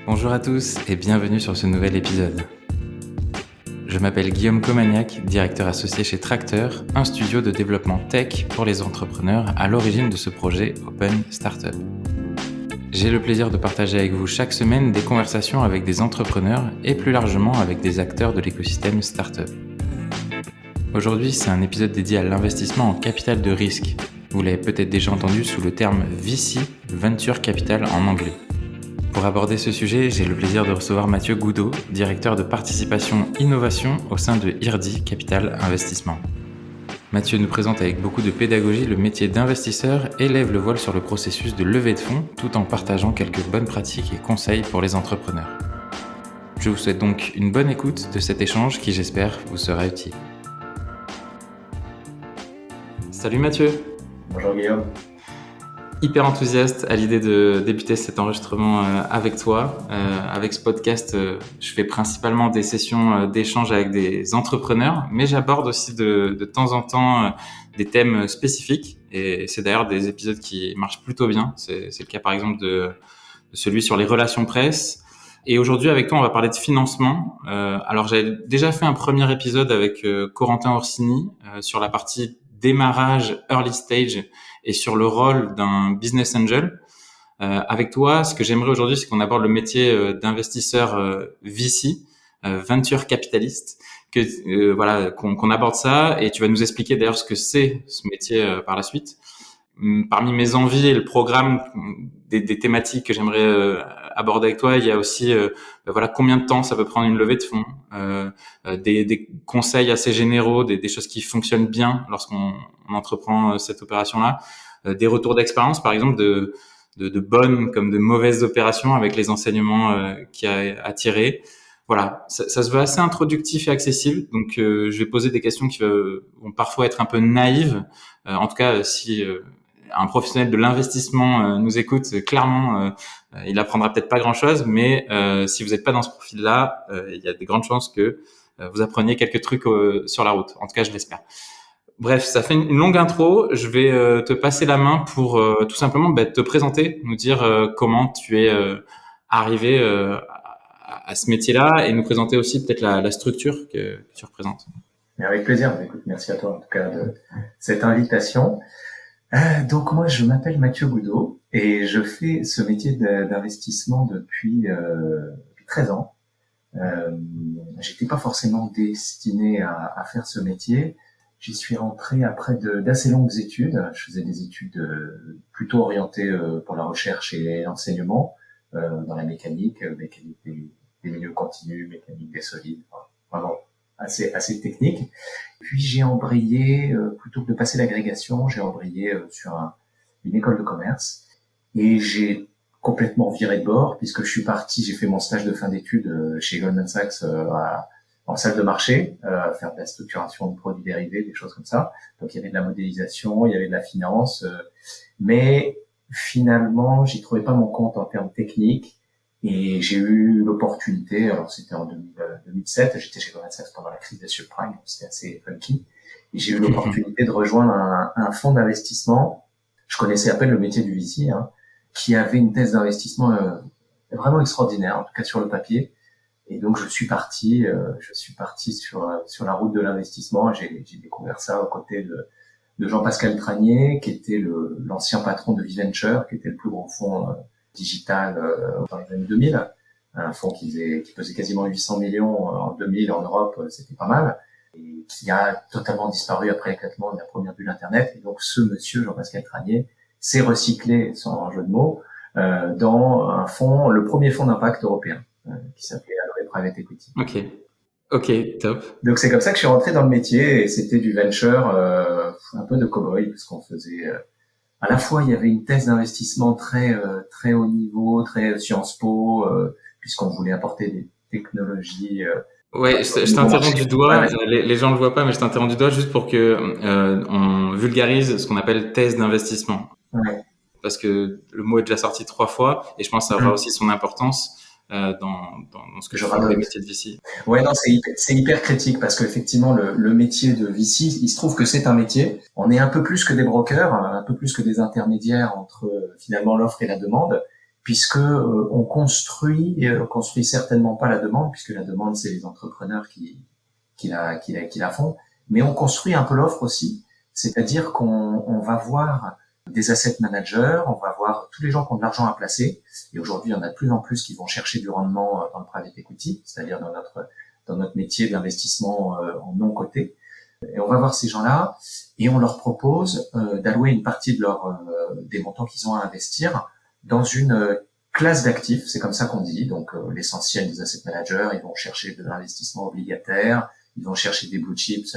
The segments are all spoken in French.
Bonjour à tous et bienvenue sur ce nouvel épisode. Je m'appelle Guillaume Comagnac, directeur associé chez Tracteur, un studio de développement tech pour les entrepreneurs à l'origine de ce projet Open Startup. J'ai le plaisir de partager avec vous chaque semaine des conversations avec des entrepreneurs et plus largement avec des acteurs de l'écosystème startup. Aujourd'hui, c'est un épisode dédié à l'investissement en capital de risque. Vous l'avez peut-être déjà entendu sous le terme VC, Venture Capital en anglais. Pour aborder ce sujet, j'ai le plaisir de recevoir Mathieu Goudot, directeur de participation innovation au sein de IRDI Capital Investissement. Mathieu nous présente avec beaucoup de pédagogie le métier d'investisseur et lève le voile sur le processus de levée de fonds tout en partageant quelques bonnes pratiques et conseils pour les entrepreneurs. Je vous souhaite donc une bonne écoute de cet échange qui, j'espère, vous sera utile. Salut Mathieu. Bonjour Guillaume. Hyper enthousiaste à l'idée de débuter cet enregistrement avec toi. Avec ce podcast, je fais principalement des sessions d'échange avec des entrepreneurs, mais j'aborde aussi de temps en temps des thèmes spécifiques. Et c'est d'ailleurs des épisodes qui marchent plutôt bien. C'est le cas par exemple de celui sur les relations presse. Et aujourd'hui, avec toi, on va parler de financement. Alors, j'avais déjà fait un premier épisode avec Corentin Orsini sur la partie démarrage, early stage et sur le rôle d'un business angel. Avec toi, ce que j'aimerais aujourd'hui, c'est qu'on aborde le métier d'investisseur VC, venture capitaliste, qu'on aborde ça et tu vas nous expliquer d'ailleurs ce que c'est ce métier par la suite. Parmi mes envies et le programme des thématiques que j'aimerais aborder avec toi, il y a aussi combien de temps ça peut prendre une levée de fonds, des conseils assez généraux, des choses qui fonctionnent bien lorsqu'on entreprend cette opération-là, des retours d'expérience par exemple de bonnes comme de mauvaises opérations avec les enseignements qu'il y a à tirer. Voilà, ça se veut assez introductif et accessible, donc je vais poser des questions qui vont parfois être un peu naïves. En tout cas, si un professionnel de l'investissement nous écoute, clairement, il apprendra peut-être pas grand-chose, mais si vous n'êtes pas dans ce profil-là, il y a des grandes chances que vous appreniez quelques trucs sur la route. En tout cas, je l'espère. Bref, ça fait une longue intro. Je vais te passer la main pour tout simplement te présenter, nous dire comment tu es arrivé à ce métier-là et nous présenter aussi peut-être la structure que tu représentes. Mais avec plaisir. Écoute, merci à toi en tout cas de cette invitation. Donc moi, je m'appelle Mathieu Goudot et je fais ce métier d'investissement depuis 13 ans. J'étais pas forcément destiné à faire ce métier. J'y suis rentré après d'assez longues études. Je faisais des études plutôt orientées pour la recherche et l'enseignement dans la mécanique des milieux continus, mécanique des solides, vraiment assez technique. Puis j'ai embrayé, plutôt que de passer l'agrégation, j'ai embrayé sur une école de commerce et j'ai complètement viré de bord puisque je suis parti, j'ai fait mon stage de fin d'études chez Goldman Sachs en salle de marché, faire de la structuration de produits dérivés, des choses comme ça. Donc il y avait de la modélisation, il y avait de la finance, mais finalement j'y trouvais pas mon compte en termes techniques. Et j'ai eu l'opportunité, alors c'était en 2007, j'étais chez Goldman Sachs pendant la crise des subprimes, donc c'était assez funky. Et j'ai eu l'opportunité de rejoindre un fonds d'investissement. Je connaissais à peine le métier du VC, qui avait une thèse d'investissement vraiment extraordinaire, en tout cas sur le papier. Et donc je suis parti sur la route de l'investissement. J'ai découvert ça aux côtés de Jean-Pascal Tranier, qui était l'ancien patron de Viventure, qui était le plus gros fonds digital dans les années 2000, un fonds qui pesait quasiment 800 millions en 2000 en Europe, c'était pas mal, et qui a totalement disparu après l'éclatement de la première bulle Internet. Et donc ce monsieur, Jean-Pascal Tranier, s'est recyclé, sans jeu de mots, dans un fonds, le premier fonds d'impact européen, qui s'appelait Aloe Private Equity. Ok, top. Donc c'est comme ça que je suis rentré dans le métier, et c'était du venture, un peu de cow-boy, parce qu'on faisait... à la fois, il y avait une thèse d'investissement très haut niveau, très Sciences Po, puisqu'on voulait apporter des technologies. Ouais, je t'interromps du doigt. Les gens le voient pas, mais je t'interromps du doigt juste pour que on vulgarise ce qu'on appelle thèse d'investissement. Ouais. Parce que le mot est déjà sorti 3 fois et je pense que ça aura aussi son importance dans ce que je fais les métiers de VC. Ouais, non, c'est hyper critique parce qu'effectivement, le métier de VC, il se trouve que c'est un métier. On est un peu plus que des brokers, un peu plus que des intermédiaires entre finalement l'offre et la demande. puisque on construit certainement pas la demande, puisque la demande c'est les entrepreneurs qui la font, mais on construit un peu l'offre aussi, c'est-à-dire qu'on va voir des asset managers, on va voir tous les gens qui ont de l'argent à placer, et aujourd'hui il y en a de plus en plus qui vont chercher du rendement dans le private equity, c'est-à-dire dans notre métier d'investissement en non coté. Et on va voir ces gens-là et on leur propose d'allouer une partie de des montants qu'ils ont à investir dans une classe d'actifs, c'est comme ça qu'on dit. Donc l'essentiel des asset managers, ils vont chercher de l'investissement obligataire, ils vont chercher des blue chips,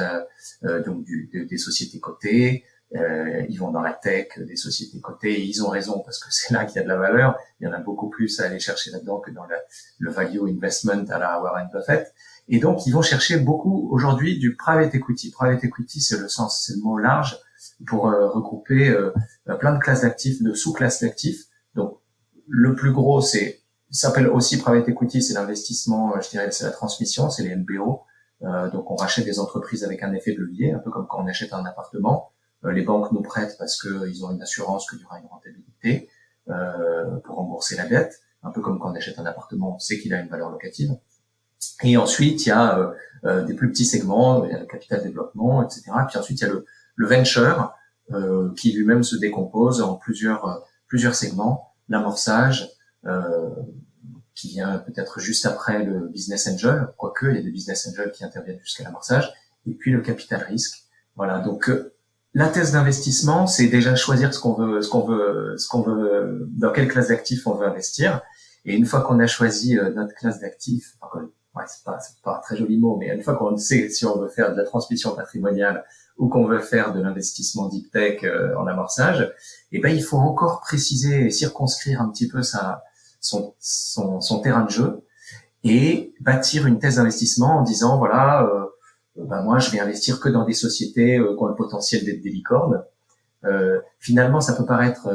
donc des sociétés cotées, ils vont dans la tech, des sociétés cotées, et ils ont raison parce que c'est là qu'il y a de la valeur. Il y en a beaucoup plus à aller chercher là-dedans que dans le value investment à la Warren Buffett. Et donc, ils vont chercher beaucoup aujourd'hui du private equity. Private equity, c'est le mot large pour regrouper plein de classes d'actifs, de sous-classes d'actifs. Donc, le plus gros, ça s'appelle aussi private equity, c'est l'investissement, je dirais, c'est la transmission, c'est les LBO. Donc, on rachète des entreprises avec un effet de levier, un peu comme quand on achète un appartement. Les banques nous prêtent parce qu'ils ont une assurance qu'il y aura une rentabilité pour rembourser la dette. Un peu comme quand on achète un appartement, on sait qu'il a une valeur locative. Et ensuite, il y a des plus petits segments, il y a le capital développement, etc. Puis ensuite, il y a le venture qui lui-même se décompose en plusieurs segments. L'amorçage qui vient peut-être juste après le business angel, quoique il y a des business angels qui interviennent jusqu'à l'amorçage. Et puis le capital risque. Voilà. Donc la thèse d'investissement, c'est déjà choisir ce qu'on veut, dans quelle classe d'actifs on veut investir. Et une fois qu'on a choisi notre classe d'actifs, c'est pas un très joli mot, mais une fois qu'on sait si on veut faire de la transmission patrimoniale ou qu'on veut faire de l'investissement deep tech en amorçage, il faut encore préciser et circonscrire un petit peu son terrain de jeu et bâtir une thèse d'investissement en disant voilà, moi je vais investir que dans des sociétés qui ont le potentiel d'être des licornes. Finalement, ça peut paraître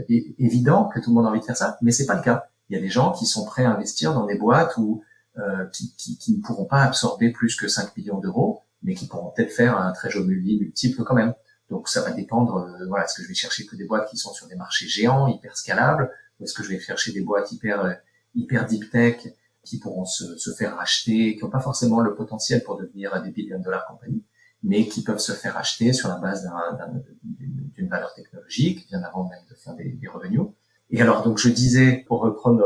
évident que tout le monde a envie de faire ça, mais c'est pas le cas. Il y a des gens qui sont prêts à investir dans des boîtes qui ne pourront pas absorber plus que 5 millions d'euros, mais qui pourront peut-être faire un très joli multiple quand même. Donc ça va dépendre, est-ce que je vais chercher que des boîtes qui sont sur des marchés géants, hyper scalables, ou est-ce que je vais chercher des boîtes hyper deep tech qui pourront se faire racheter, qui n'ont pas forcément le potentiel pour devenir des billion dollars compagnies, mais qui peuvent se faire acheter sur la base d'une valeur technologique, bien avant même de faire des revenus. Et alors, donc, je disais, pour reprendre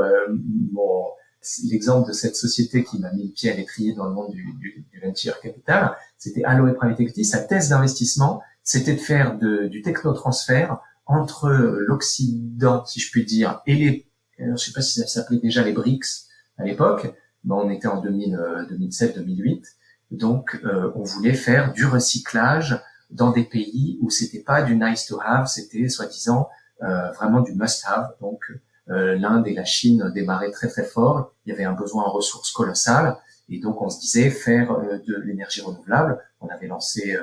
l'exemple de cette société qui m'a mis le pied à l'étrier dans le monde du venture capital, c'était Aloe Private Equity. Sa thèse d'investissement, c'était de faire du technotransfert entre l'Occident, si je puis dire, et je sais pas si ça s'appelait déjà les BRICS à l'époque, on était en 2007-2008, donc on voulait faire du recyclage dans des pays où c'était pas du nice to have, c'était soi-disant vraiment du must have. Donc l'Inde et la Chine démarraient très très fort, il y avait un besoin en ressources colossales, et donc on se disait faire de l'énergie renouvelable. On avait lancé,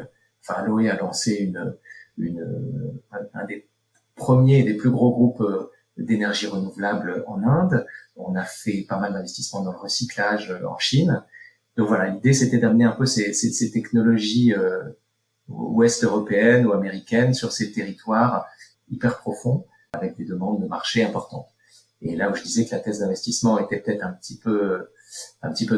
Aloe a lancé un des premiers et des plus gros groupes d'énergie renouvelable en Inde. On a fait pas mal d'investissements dans le recyclage en Chine. Donc voilà, l'idée c'était d'amener un peu ces technologies ouest européennes ou américaines sur ces territoires hyper profonds avec des demandes de marché importantes. Et là où je disais que la thèse d'investissement était peut-être un petit peu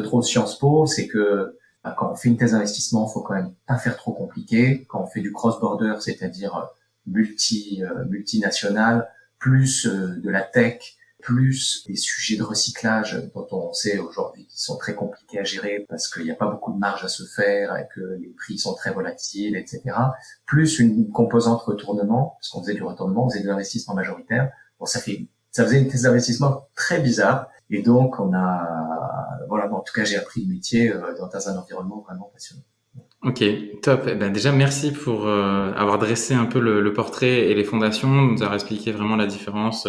trop Sciences Po, c'est que quand on fait une thèse d'investissement, il faut quand même pas faire trop compliqué. Quand on fait du cross-border, c'est-à-dire multinational, plus de la tech, plus des sujets de recyclage dont on sait aujourd'hui qu'ils sont très compliqués à gérer parce qu'il n'y a pas beaucoup de marge à se faire et que les prix sont très volatiles, etc. Plus une composante retournement, parce qu'on faisait du retournement, on faisait de l'investissement majoritaire. Bon, ça faisait une thèse d'investissement très bizarre. Et donc, en tout cas, j'ai appris le métier dans un environnement vraiment passionnant. Ok, top. Déjà, merci pour avoir dressé un peu le portrait et les fondations, nous avoir expliqué vraiment la différence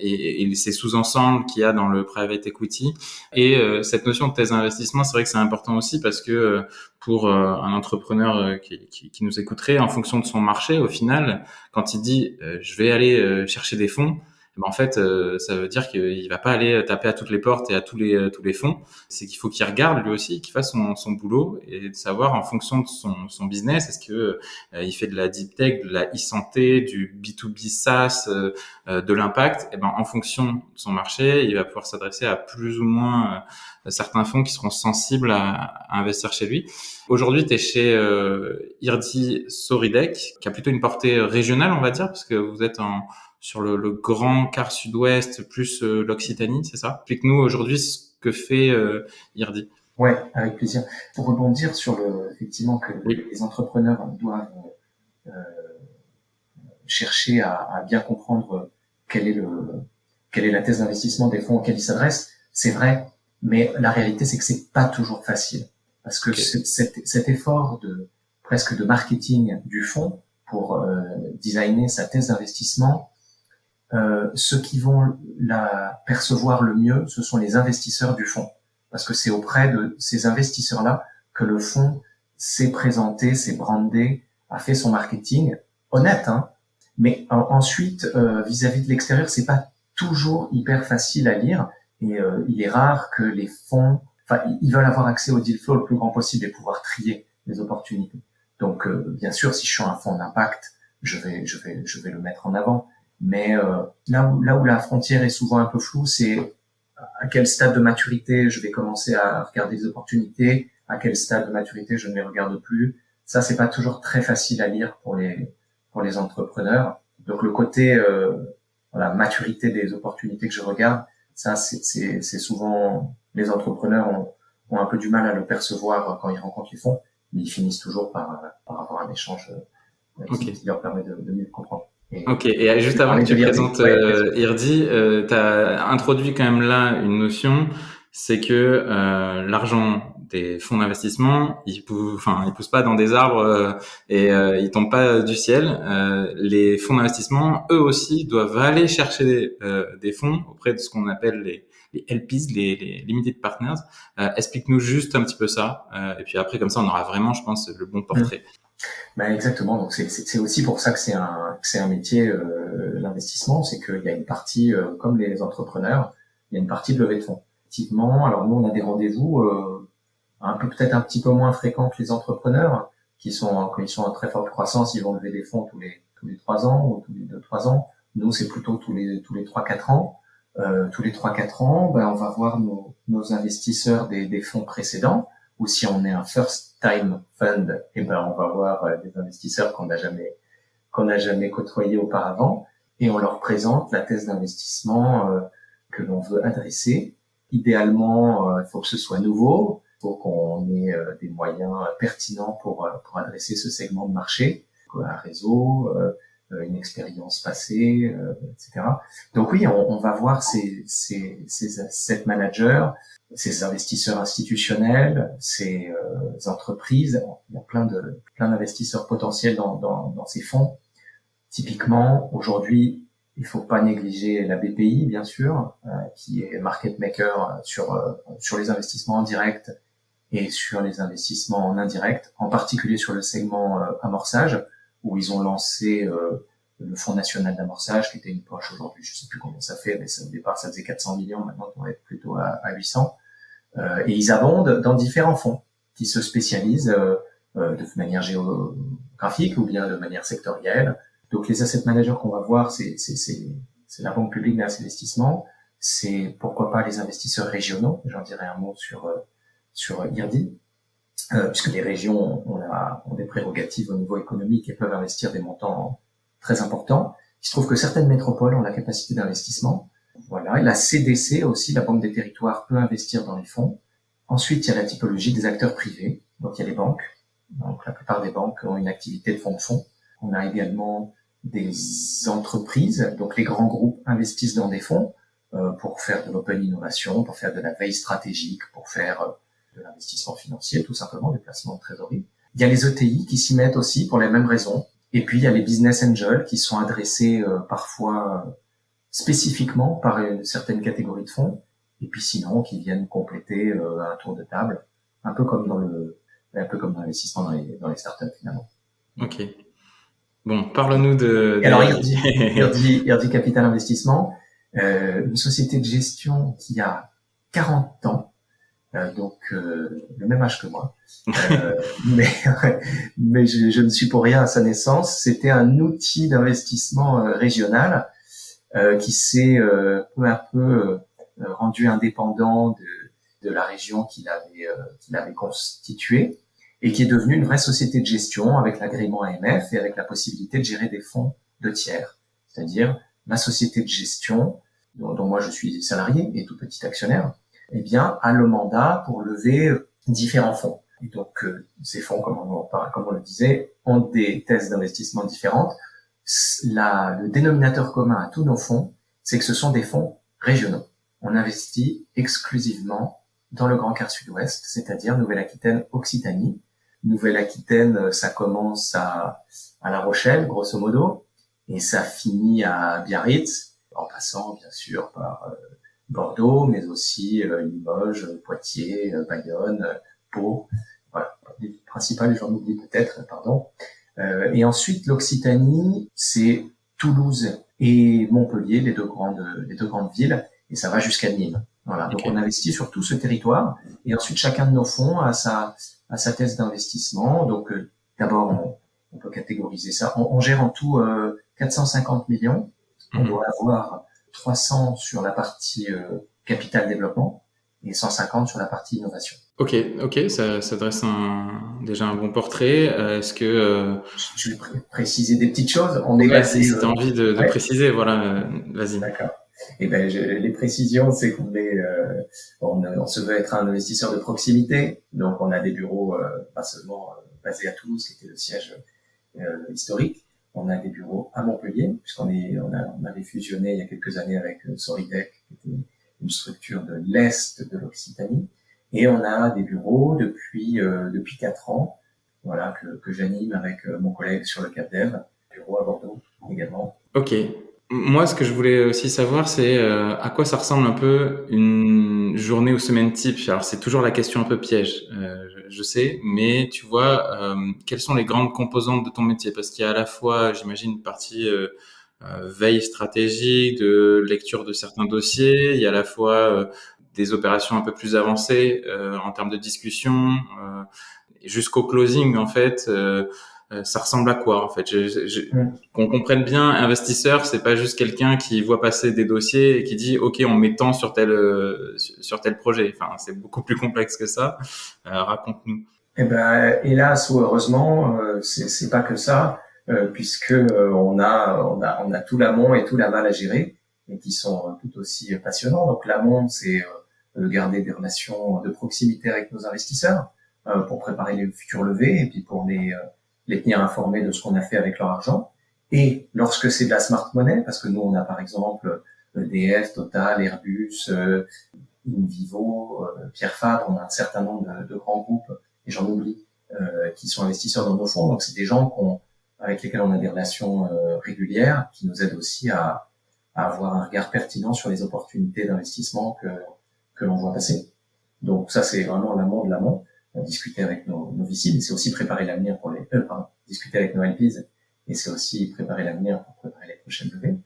et ces sous-ensembles qu'il y a dans le private equity. Et cette notion de thèse d'investissement, c'est vrai que c'est important aussi parce que pour un entrepreneur qui nous écouterait, en fonction de son marché, au final, quand il dit je vais aller chercher des fonds, ben, en fait, ça veut dire qu'il va pas aller taper à toutes les portes et à tous les fonds. C'est qu'il faut qu'il regarde lui aussi, qu'il fasse son boulot et de savoir en fonction de son business, est-ce que il fait de la deep tech, de la e-santé, du B2B SaaS, de l'impact. Et ben en fonction de son marché, il va pouvoir s'adresser à plus ou moins certains fonds qui seront sensibles à investir chez lui. Aujourd'hui, tu es chez Irdi Soridec, qui a plutôt une portée régionale, on va dire, parce que vous êtes sur le grand quart sud-ouest plus l'Occitanie, c'est ça? Explique-nous aujourd'hui ce que fait Irdi. Ouais, avec plaisir. Pour rebondir sur effectivement que Oui. les entrepreneurs doivent euh, chercher à bien comprendre quelle est la thèse d'investissement des fonds auxquels ils s'adressent, c'est vrai, mais la réalité c'est que c'est pas toujours facile parce que Okay. cet effort presque de marketing du fonds pour designer sa thèse d'investissement, ceux qui vont la percevoir le mieux, ce sont les investisseurs du fonds, parce que c'est auprès de ces investisseurs-là que le fonds s'est présenté, s'est brandé, a fait son marketing honnête, hein. Mais ensuite, vis-à-vis de l'extérieur, c'est pas toujours hyper facile à lire, et il est rare que les fonds, enfin, ils veulent avoir accès au deal flow le plus grand possible et pouvoir trier les opportunités. Donc, bien sûr, si je suis un fonds d'impact, je vais le mettre en avant. Mais là où la frontière est souvent un peu floue, c'est à quel stade de maturité je vais commencer à regarder les opportunités, à quel stade de maturité je ne les regarde plus. Ça, c'est pas toujours très facile à lire pour les entrepreneurs. Donc le côté voilà, maturité des opportunités que je regarde, ça c'est souvent les entrepreneurs ont un peu du mal à le percevoir quand ils rencontrent les fonds, mais ils finissent toujours par avoir un échange qui leur permet de mieux comprendre. Ok, et juste avant que tu présentes ouais, Irdi, tu as introduit quand même là une notion, c'est que l'argent des fonds d'investissement, il pousse pas dans des arbres et il tombe pas du ciel. Les fonds d'investissement, eux aussi, doivent aller chercher des fonds auprès de ce qu'on appelle les LPs, les Limited Partners. Explique-nous juste un petit peu ça, et puis après, comme ça, on aura vraiment, je pense, le bon portrait. Ben exactement. Donc c'est aussi pour ça que c'est un métier l'investissement, c'est qu'il y a une partie comme les entrepreneurs, il y a une partie de levée de fonds. Effectivement, alors nous on a des rendez-vous peut-être un petit peu moins fréquents que les entrepreneurs quand ils sont en très forte croissance, ils vont lever des fonds tous les 3 ans ou tous les 2 3 ans. Nous c'est plutôt tous les 3 4 ans. Tous les 3 4 ans, ben on va voir nos investisseurs des fonds précédents, ou si on est un first time fund, et ben on va voir des investisseurs qu'on n'a jamais côtoyés auparavant, et on leur présente la thèse d'investissement que l'on veut adresser. Idéalement, il faut que ce soit nouveau, il faut qu'on ait des moyens pertinents pour adresser ce segment de marché, un réseau, une expérience passée, etc. Donc oui, on va voir ces asset managers, ces investisseurs institutionnels, ces entreprises. Il y a plein d'investisseurs potentiels dans ces fonds. Typiquement, aujourd'hui, il faut pas négliger la BPI, bien sûr, qui est market maker sur les investissements en direct et sur les investissements en indirect, en particulier sur le segment amorçage, où ils ont lancé le Fonds national d'amorçage, qui était une poche aujourd'hui, je sais plus combien ça fait, mais au départ ça faisait 400 millions, maintenant on va être plutôt à 800. Et ils abondent dans différents fonds qui se spécialisent de manière géographique ou bien de manière sectorielle. Donc les asset managers qu'on va voir, c'est la Banque publique d'investissement, c'est pourquoi pas les investisseurs régionaux, j'en dirai un mot sur IRDI, puisque les régions ont des prérogatives au niveau économique et peuvent investir des montants très importants. Il se trouve que certaines métropoles ont la capacité d'investissement. Voilà. Et la CDC aussi, la Banque des territoires, peut investir dans les fonds. Ensuite, il y a la typologie des acteurs privés. Donc, il y a les banques. Donc, la plupart des banques ont une activité de fonds de fonds. On a également des entreprises. Donc, les grands groupes investissent dans des fonds pour faire de l'open innovation, pour faire de la veille stratégique, pour faire de l'investissement financier, tout simplement, des placements de trésorerie. Il y a les ETI qui s'y mettent aussi pour les mêmes raisons. Et puis, il y a les business angels qui sont adressés parfois spécifiquement par une certaine catégorie de fonds, et puis sinon qui viennent compléter un tour de table, un peu comme dans l'investissement dans les startups finalement. Ok. Bon, parle-nous de Et alors, Irdi Capital Investissement, une société de gestion qui a 40 ans, le même âge que moi. Mais mais je ne suis pour rien à sa naissance. C'était un outil d'investissement régional qui s'est peu à peu rendu indépendant de la région qu'il avait constituée et qui est devenu une vraie société de gestion avec l'agrément AMF et avec la possibilité de gérer des fonds de tiers. C'est-à-dire ma société de gestion, dont moi je suis salarié et tout petit actionnaire, eh bien, a le mandat pour lever différents fonds. Et donc, ces fonds, comme on le disait, ont des thèses d'investissement différentes. Le dénominateur commun à tous nos fonds, c'est que ce sont des fonds régionaux. On investit exclusivement dans le Grand Quart Sud-Ouest, c'est-à-dire Nouvelle-Aquitaine, Occitanie. Nouvelle-Aquitaine, ça commence à La Rochelle, grosso modo, et ça finit à Biarritz, en passant, bien sûr, par Bordeaux, mais aussi Limoges, Poitiers, Bayonne, Pau, voilà, les principales, j'en oublie peut-être, pardon. Et ensuite, l'Occitanie, c'est Toulouse et Montpellier, les deux grandes villes, et ça va jusqu'à Nîmes. Voilà. Donc, on investit sur tout ce territoire, et ensuite, chacun de nos fonds a sa thèse d'investissement. Donc, d'abord, on peut catégoriser ça. On gère en tout 450 millions. On doit avoir 300 sur la partie capital développement et 150 sur la partie innovation. Ok, ça dresse déjà un bon portrait. Est-ce que je vais préciser des petites choses. On est basé. Si tu as envie de préciser, voilà, vas-y. D'accord. Et ben les précisions, c'est qu'on on se veut être un investisseur de proximité, donc on a des bureaux pas seulement basés à Toulouse, qui était le siège historique. On a des bureaux à Montpellier, puisqu'on avait fusionné il y a quelques années avec Soridec, qui était une structure de l'Est de l'Occitanie. Et on a des bureaux depuis 4 ans, voilà, que j'anime avec mon collègue sur le Cap d'Ève, bureau à Bordeaux également. Ok. Moi, ce que je voulais aussi savoir, c'est à quoi ça ressemble un peu une journée ou semaine type. Alors, c'est toujours la question un peu piège, je sais, mais tu vois, quelles sont les grandes composantes de ton métier? Parce qu'il y a à la fois, j'imagine, une partie veille stratégique, de lecture de certains dossiers, il y a à la fois des opérations un peu plus avancées en termes de discussion, jusqu'au closing, en fait. Ça ressemble à quoi en fait? Qu'on comprenne bien, investisseur, c'est pas juste quelqu'un qui voit passer des dossiers et qui dit OK, on met tant sur tel projet. Enfin, c'est beaucoup plus complexe que ça. Raconte-nous. Eh ben, hélas ou heureusement, c'est pas que ça, puisque on a tout l'amont et tout l'aval à gérer, et qui sont tout aussi passionnants. Donc l'amont, c'est garder des relations de proximité avec nos investisseurs pour préparer les futures levées et puis pour les tenir informés de ce qu'on a fait avec leur argent. Et lorsque c'est de la smart money, parce que nous on a par exemple EDF, Total, Airbus, Invivo, Pierre Fabre, on a un certain nombre de grands groupes, et j'en oublie, qui sont investisseurs dans nos fonds. Donc c'est des gens avec lesquels on a des relations régulières, qui nous aident aussi à avoir un regard pertinent sur les opportunités d'investissement que l'on voit passer. Donc ça, c'est vraiment l'amont de l'amont. Discuter avec nos VC, mais c'est aussi préparer l'avenir pour discuter avec nos LPs, et c'est aussi préparer l'avenir pour préparer les prochaines levées.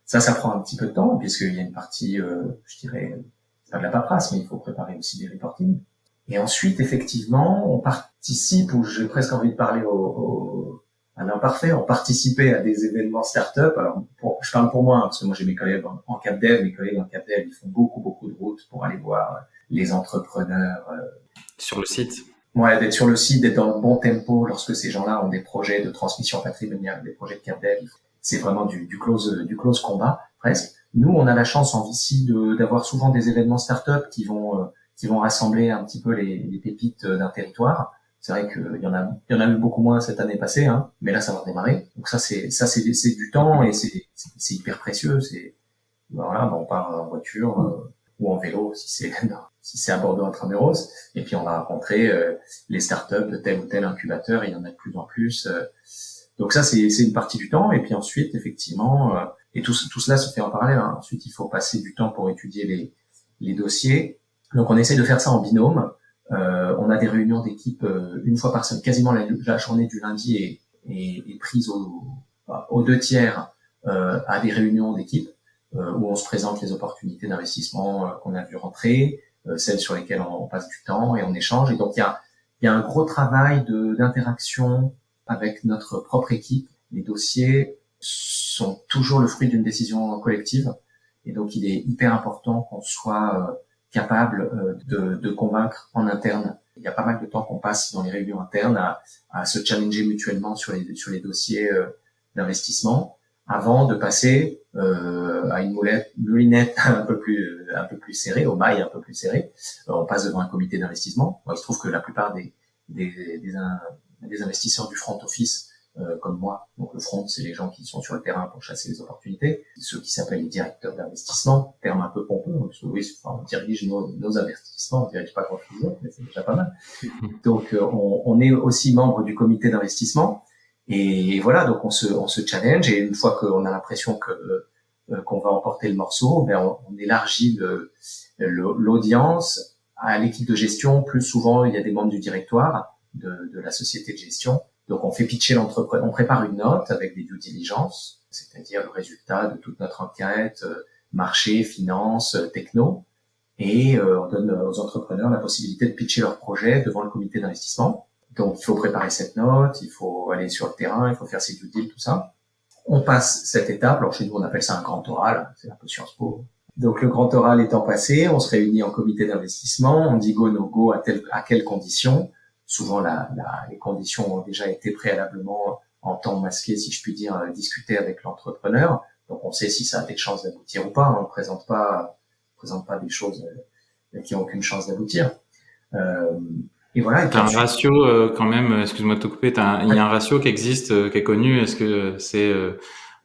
Ça prend un petit peu de temps, puisqu'il y a une partie, je dirais, c'est pas de la paperasse, mais il faut préparer aussi des reportings. Et ensuite, effectivement, on participe, ou j'ai presque envie de parler à l'imparfait, on participait à des événements start-up. Alors, je parle pour moi, parce que moi j'ai mes collègues en Cap Dev, ils font beaucoup de routes pour aller voir les entrepreneurs. Sur le site. Ouais, d'être sur le site, d'être dans le bon tempo lorsque ces gens-là ont des projets de transmission patrimoniale, des projets de Cap Dev. C'est vraiment du close combat, presque. Nous, on a la chance en VC d'avoir souvent des événements start-up qui vont rassembler un petit peu les pépites d'un territoire. C'est vrai qu'il y en a eu beaucoup moins cette année passée, hein, mais là ça va redémarrer. Donc ça c'est du temps et c'est hyper précieux. Voilà, on part en voiture ou en vélo si c'est à Bordeaux intramuros, et puis on va rencontrer les startups de tel ou tel incubateur. Il y en a de plus en plus. Donc ça c'est une partie du temps, et puis ensuite effectivement et tout cela se fait en parallèle, hein. Ensuite il faut passer du temps pour étudier les dossiers. Donc on essaie de faire ça en binôme. On a des réunions d'équipe une fois par semaine. Quasiment la journée du lundi est prise aux 2 tiers à des réunions d'équipe où on se présente les opportunités d'investissement qu'on a vu rentrer, celles sur lesquelles on passe du temps et on échange. Et donc il y a un gros travail d'interaction avec notre propre équipe. Les dossiers sont toujours le fruit d'une décision collective, et donc il est hyper important qu'on soit capable de convaincre en interne. Il y a pas mal de temps qu'on passe dans les réunions internes à se challenger mutuellement sur les dossiers d'investissement avant de passer à une moulinette un peu plus serrée, au mail un peu plus serré. On passe devant un comité d'investissement. Bon, il se trouve que la plupart des investisseurs du front office comme moi, donc le front, c'est les gens qui sont sur le terrain pour chasser les opportunités, ceux qui s'appellent les directeurs d'investissement, terme un peu pompeux, parce que oui, on dirige nos investissements, on dirige pas grand-chose d'autre, mais c'est déjà pas mal. Donc on est aussi membre du comité d'investissement, et voilà, donc on se challenge, et une fois qu'on a l'impression qu'on va emporter le morceau, ben on élargit l'audience à l'équipe de gestion. Plus souvent, il y a des membres du directoire de la société de gestion. Donc, on fait pitcher l'entreprise, on prépare une note avec des due diligence, c'est-à-dire le résultat de toute notre enquête, marché, finance, techno, et on donne aux entrepreneurs la possibilité de pitcher leur projet devant le comité d'investissement. Donc, il faut préparer cette note, il faut aller sur le terrain, il faut faire ses due deals, tout ça. On passe cette étape. Alors, chez nous, on appelle ça un grand oral, c'est un peu Sciences Po. Donc, le grand oral étant passé, on se réunit en comité d'investissement, on dit go, no go, à quelles conditions. Souvent, les conditions ont déjà été préalablement en temps masqué, si je puis dire, discutées avec l'entrepreneur. Donc, on sait si ça a des chances d'aboutir ou pas. On ne présente pas des choses qui n'ont aucune chance d'aboutir. Et voilà. T'as un ratio quand même, excuse-moi de te couper, il y a un ratio qui existe, qui est connu. Est-ce que c'est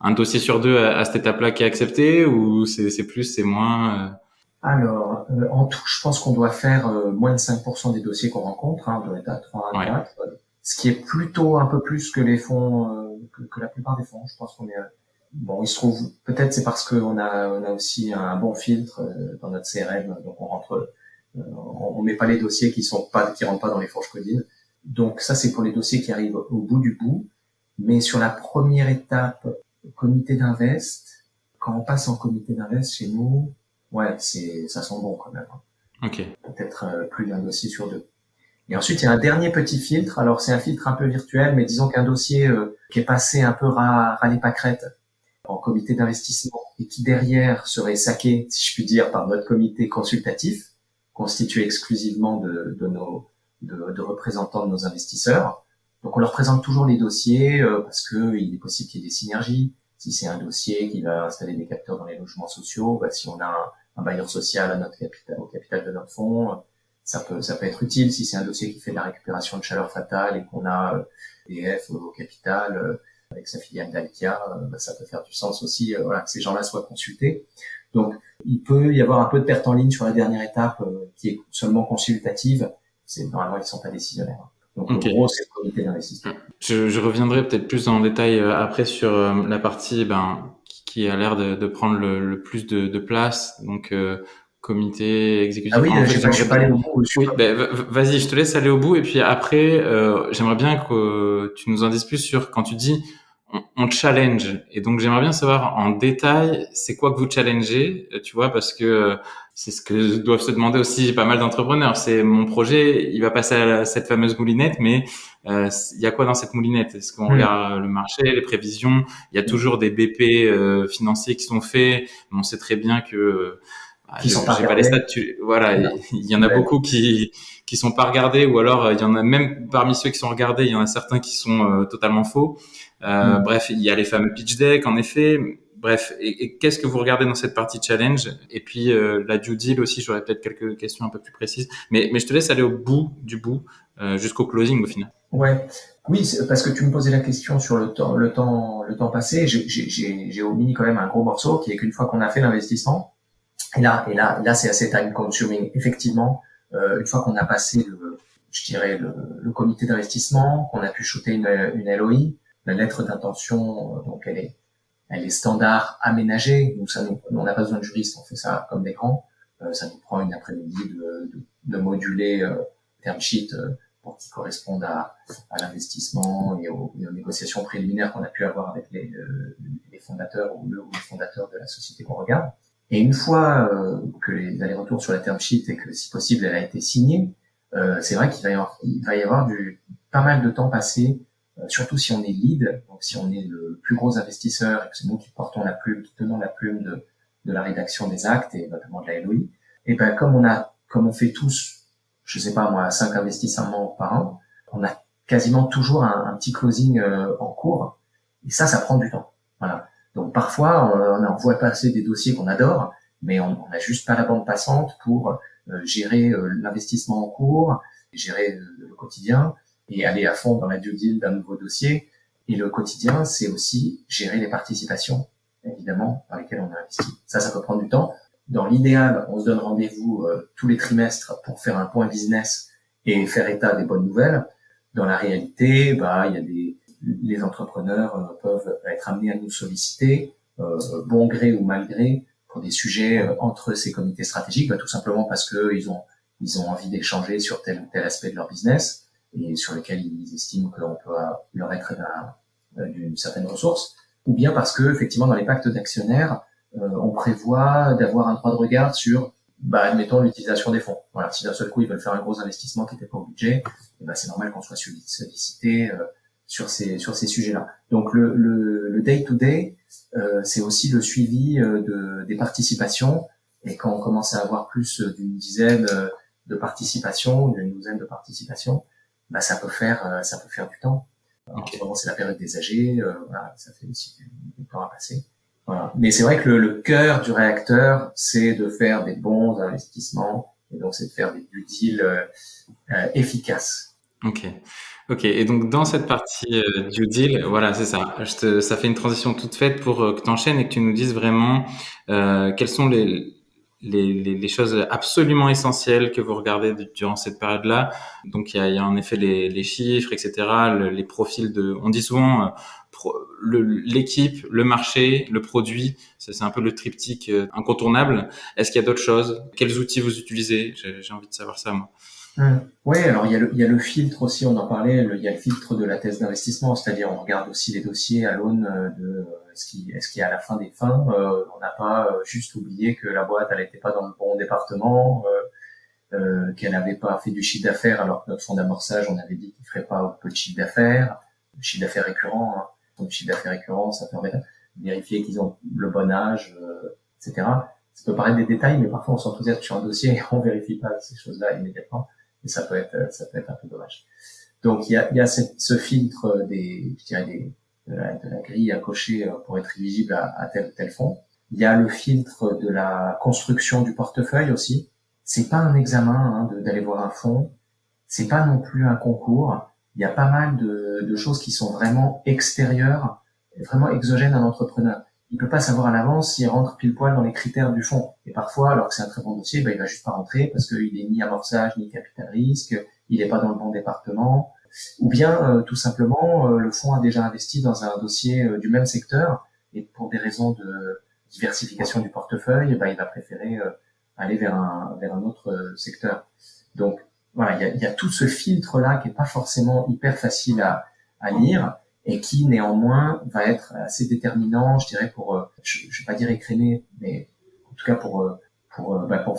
un dossier sur deux à cette étape-là qui est accepté, ou c'est plus, c'est moins Alors, en tout, je pense qu'on doit faire moins de 5% des dossiers qu'on rencontre. On doit être à 3 à Ouais. 4, ce qui est plutôt un peu plus que les fonds, que la plupart des fonds. Je pense qu'on est... Bon, il se trouve, peut-être c'est parce qu'on a aussi un bon filtre dans notre CRM, donc on met pas les dossiers qui rentrent pas dans les fourches codines. Donc ça, c'est pour les dossiers qui arrivent au bout du bout. Mais sur la première étape, comité d'invest, quand on passe en comité d'invest chez nous, ouais, ça sent bon quand même. Ok. Peut-être plus d'un dossier sur deux. Et ensuite, il y a un dernier petit filtre. Alors, c'est un filtre un peu virtuel, mais disons qu'un dossier qui est passé un peu râler pâquerette en comité d'investissement et qui derrière serait saqué, si je puis dire, par notre comité consultatif, constitué exclusivement de représentants de nos investisseurs. Donc, on leur présente toujours les dossiers parce que il est possible qu'il y ait des synergies. Si c'est un dossier qui va installer des capteurs dans les logements sociaux, si on a un bailleur social à notre capital, au capital de notre fonds, ça peut être utile. Si c'est un dossier qui fait de la récupération de chaleur fatale et qu'on a EDF au capital avec sa filiale Dalkia, ça peut faire du sens aussi, voilà, que ces gens-là soient consultés. Donc, il peut y avoir un peu de perte en ligne sur la dernière étape qui est seulement consultative. Normalement, ils sont pas décisionnaires. Donc, le gros, c'est le comité d'investissement. Je reviendrai peut-être plus en détail après sur la partie qui a l'air de prendre le plus de place, donc comité exécutif. Ah oui, En fait, je vais pas aller au bout. Oui, vas-y, je te laisse aller au bout, et puis après, j'aimerais bien que tu nous en dises plus sur quand tu dis on challenge. Et donc, j'aimerais bien savoir en détail, c'est quoi que vous challengez, tu vois, parce que c'est ce que doivent se demander aussi pas mal d'entrepreneurs. C'est mon projet, il va passer à cette fameuse moulinette, mais il y a quoi dans cette moulinette? Est-ce qu'on regarde le marché, les prévisions? Il y a toujours des BP financiers qui sont faits, mais on sait très bien que qui sont pas j'ai pas les regardés. stats. Voilà, il y en a beaucoup qui sont pas regardés, ou alors il y en a même parmi ceux qui sont regardés, il y en a certains qui sont totalement faux. Bref, il y a les fameux pitch decks, en effet. Bref, et qu'est-ce que vous regardez dans cette partie challenge? Et puis la due deal aussi, j'aurais peut-être quelques questions un peu plus précises. Mais je te laisse aller au bout du bout, jusqu'au closing au final. Ouais, oui, parce que tu me posais la question sur le temps passé. J'ai omis quand même un gros morceau qui est qu'une fois qu'on a fait l'investissement, et là, c'est assez time consuming. Effectivement, une fois qu'on a passé je dirais le comité d'investissement, qu'on a pu shooter une LOI, la lettre d'intention, donc elle est standard aménagée. Donc on n'a pas besoin de juriste, on fait ça comme des grands. Ça nous prend une après-midi de moduler term sheet pour qu'ils correspondent à l'investissement et aux négociations préliminaires qu'on a pu avoir avec les fondateurs ou les fondateurs de la société qu'on regarde. Et une fois que les allers-retours sur la term sheet et que si possible elle a été signée, c'est vrai qu'il va y avoir pas mal de temps passé, surtout si on est lead, donc si on est le plus gros investisseur et que c'est nous qui tenons la plume de la rédaction des actes et notamment de la LOI. Et ben comme on fait tous, je sais pas moi, 5 investissements par an, on a quasiment toujours un petit closing en cours. Et ça prend du temps. Voilà. Donc parfois, on voit passer des dossiers qu'on adore, mais on n'a juste pas la bande passante pour gérer l'investissement en cours, gérer le quotidien et aller à fond dans la due deal d'un nouveau dossier. Et le quotidien, c'est aussi gérer les participations, évidemment, dans lesquelles on a investi. Ça peut prendre du temps. Dans l'idéal, on se donne rendez-vous tous les trimestres pour faire un point business et faire état des bonnes nouvelles. Dans la réalité, il y a les entrepreneurs peuvent être amenés à nous solliciter, bon gré ou mal gré, pour des sujets entre ces comités stratégiques, tout simplement parce que ils ont envie d'échanger sur tel ou tel aspect de leur business et sur lequel ils estiment qu'on peut leur être d'une certaine ressource, ou bien parce que effectivement dans les pactes d'actionnaires, on prévoit d'avoir un droit de regard sur, admettons, l'utilisation des fonds. Voilà, si d'un seul coup ils veulent faire un gros investissement qui n'était pas au budget, c'est normal qu'on soit sollicité sur ces sujets-là. Donc le day-to-day, c'est aussi le suivi des participations. Et quand on commence à avoir plus d'une dizaine de participations, d'une douzaine de participations, ça peut faire du temps. Alors, Okay. en ce moment, c'est la période des AG, voilà, ça fait aussi du temps à passer. Voilà. Mais c'est vrai que le cœur du réacteur, c'est de faire des bons investissements, et donc c'est de faire des due deals efficaces. Ok. Et donc dans cette partie due deal, voilà, c'est ça. Ça fait une transition toute faite pour que tu enchaînes et que tu nous dises vraiment quelles sont les choses absolument essentielles que vous regardez durant cette période-là. Donc il y a en effet les chiffres, etc., les profils on dit souvent l'équipe, le marché, le produit. C'est un peu le triptyque incontournable. Est-ce qu'il y a d'autres choses? Quels outils vous utilisez? J'ai envie de savoir ça, moi. Oui, alors il y a le filtre aussi, on en parlait, il y a le filtre de la thèse d'investissement, c'est-à-dire on regarde aussi les dossiers à l'aune de est-ce qu'il y a à la fin des fins, on n'a pas juste oublié que la boîte elle n'était pas dans le bon département, qu'elle n'avait pas fait du chiffre d'affaires alors que notre fonds d'amorçage on avait dit qu'il ferait pas peu de chiffre d'affaires, le chiffre d'affaires récurrent, hein. Donc le chiffre d'affaires récurrent ça permet de vérifier qu'ils ont le bon âge, etc. Ça peut paraître des détails, mais parfois on s'enthousiasme sur un dossier et on vérifie pas ces choses-là immédiatement. Et ça peut être un peu dommage. Donc il y a ce filtre de la grille à cocher pour être éligible à tel ou tel fonds. Il y a le filtre de la construction du portefeuille aussi. C'est pas un examen d'aller voir un fonds. C'est pas non plus un concours. Il y a pas mal de choses qui sont vraiment extérieures, vraiment exogènes à l'entrepreneur. Il peut pas savoir à l'avance s'il rentre pile poil dans les critères du fonds. Et parfois, alors que c'est un très bon dossier, il va juste pas rentrer parce qu'il est ni amorçage, ni capital risque, il est pas dans le bon département. Ou bien, tout simplement, le fonds a déjà investi dans un dossier du même secteur et pour des raisons de diversification du portefeuille, il va préférer aller vers un autre secteur. Donc, voilà, il y a tout ce filtre-là qui est pas forcément hyper facile à lire et qui néanmoins va être assez déterminant, je dirais, pour, je vais pas dire écrémer, mais en tout cas pour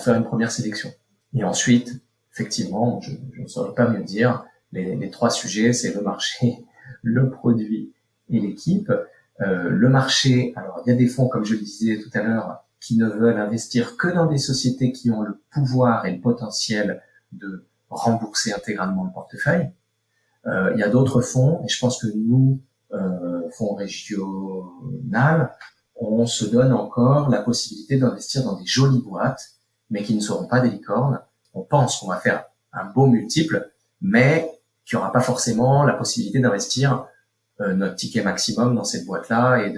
faire une première sélection. Et ensuite, effectivement, je ne saurais pas mieux dire, les trois sujets, c'est le marché, le produit et l'équipe. Le marché, alors il y a des fonds, comme je le disais tout à l'heure, qui ne veulent investir que dans des sociétés qui ont le pouvoir et le potentiel de rembourser intégralement le portefeuille. Il y a d'autres fonds, et je pense que nous, fonds régional, on se donne encore la possibilité d'investir dans des jolies boîtes, mais qui ne seront pas des licornes. On pense qu'on va faire un beau multiple, mais qu'il n'y aura pas forcément la possibilité d'investir notre ticket maximum dans cette boîte-là et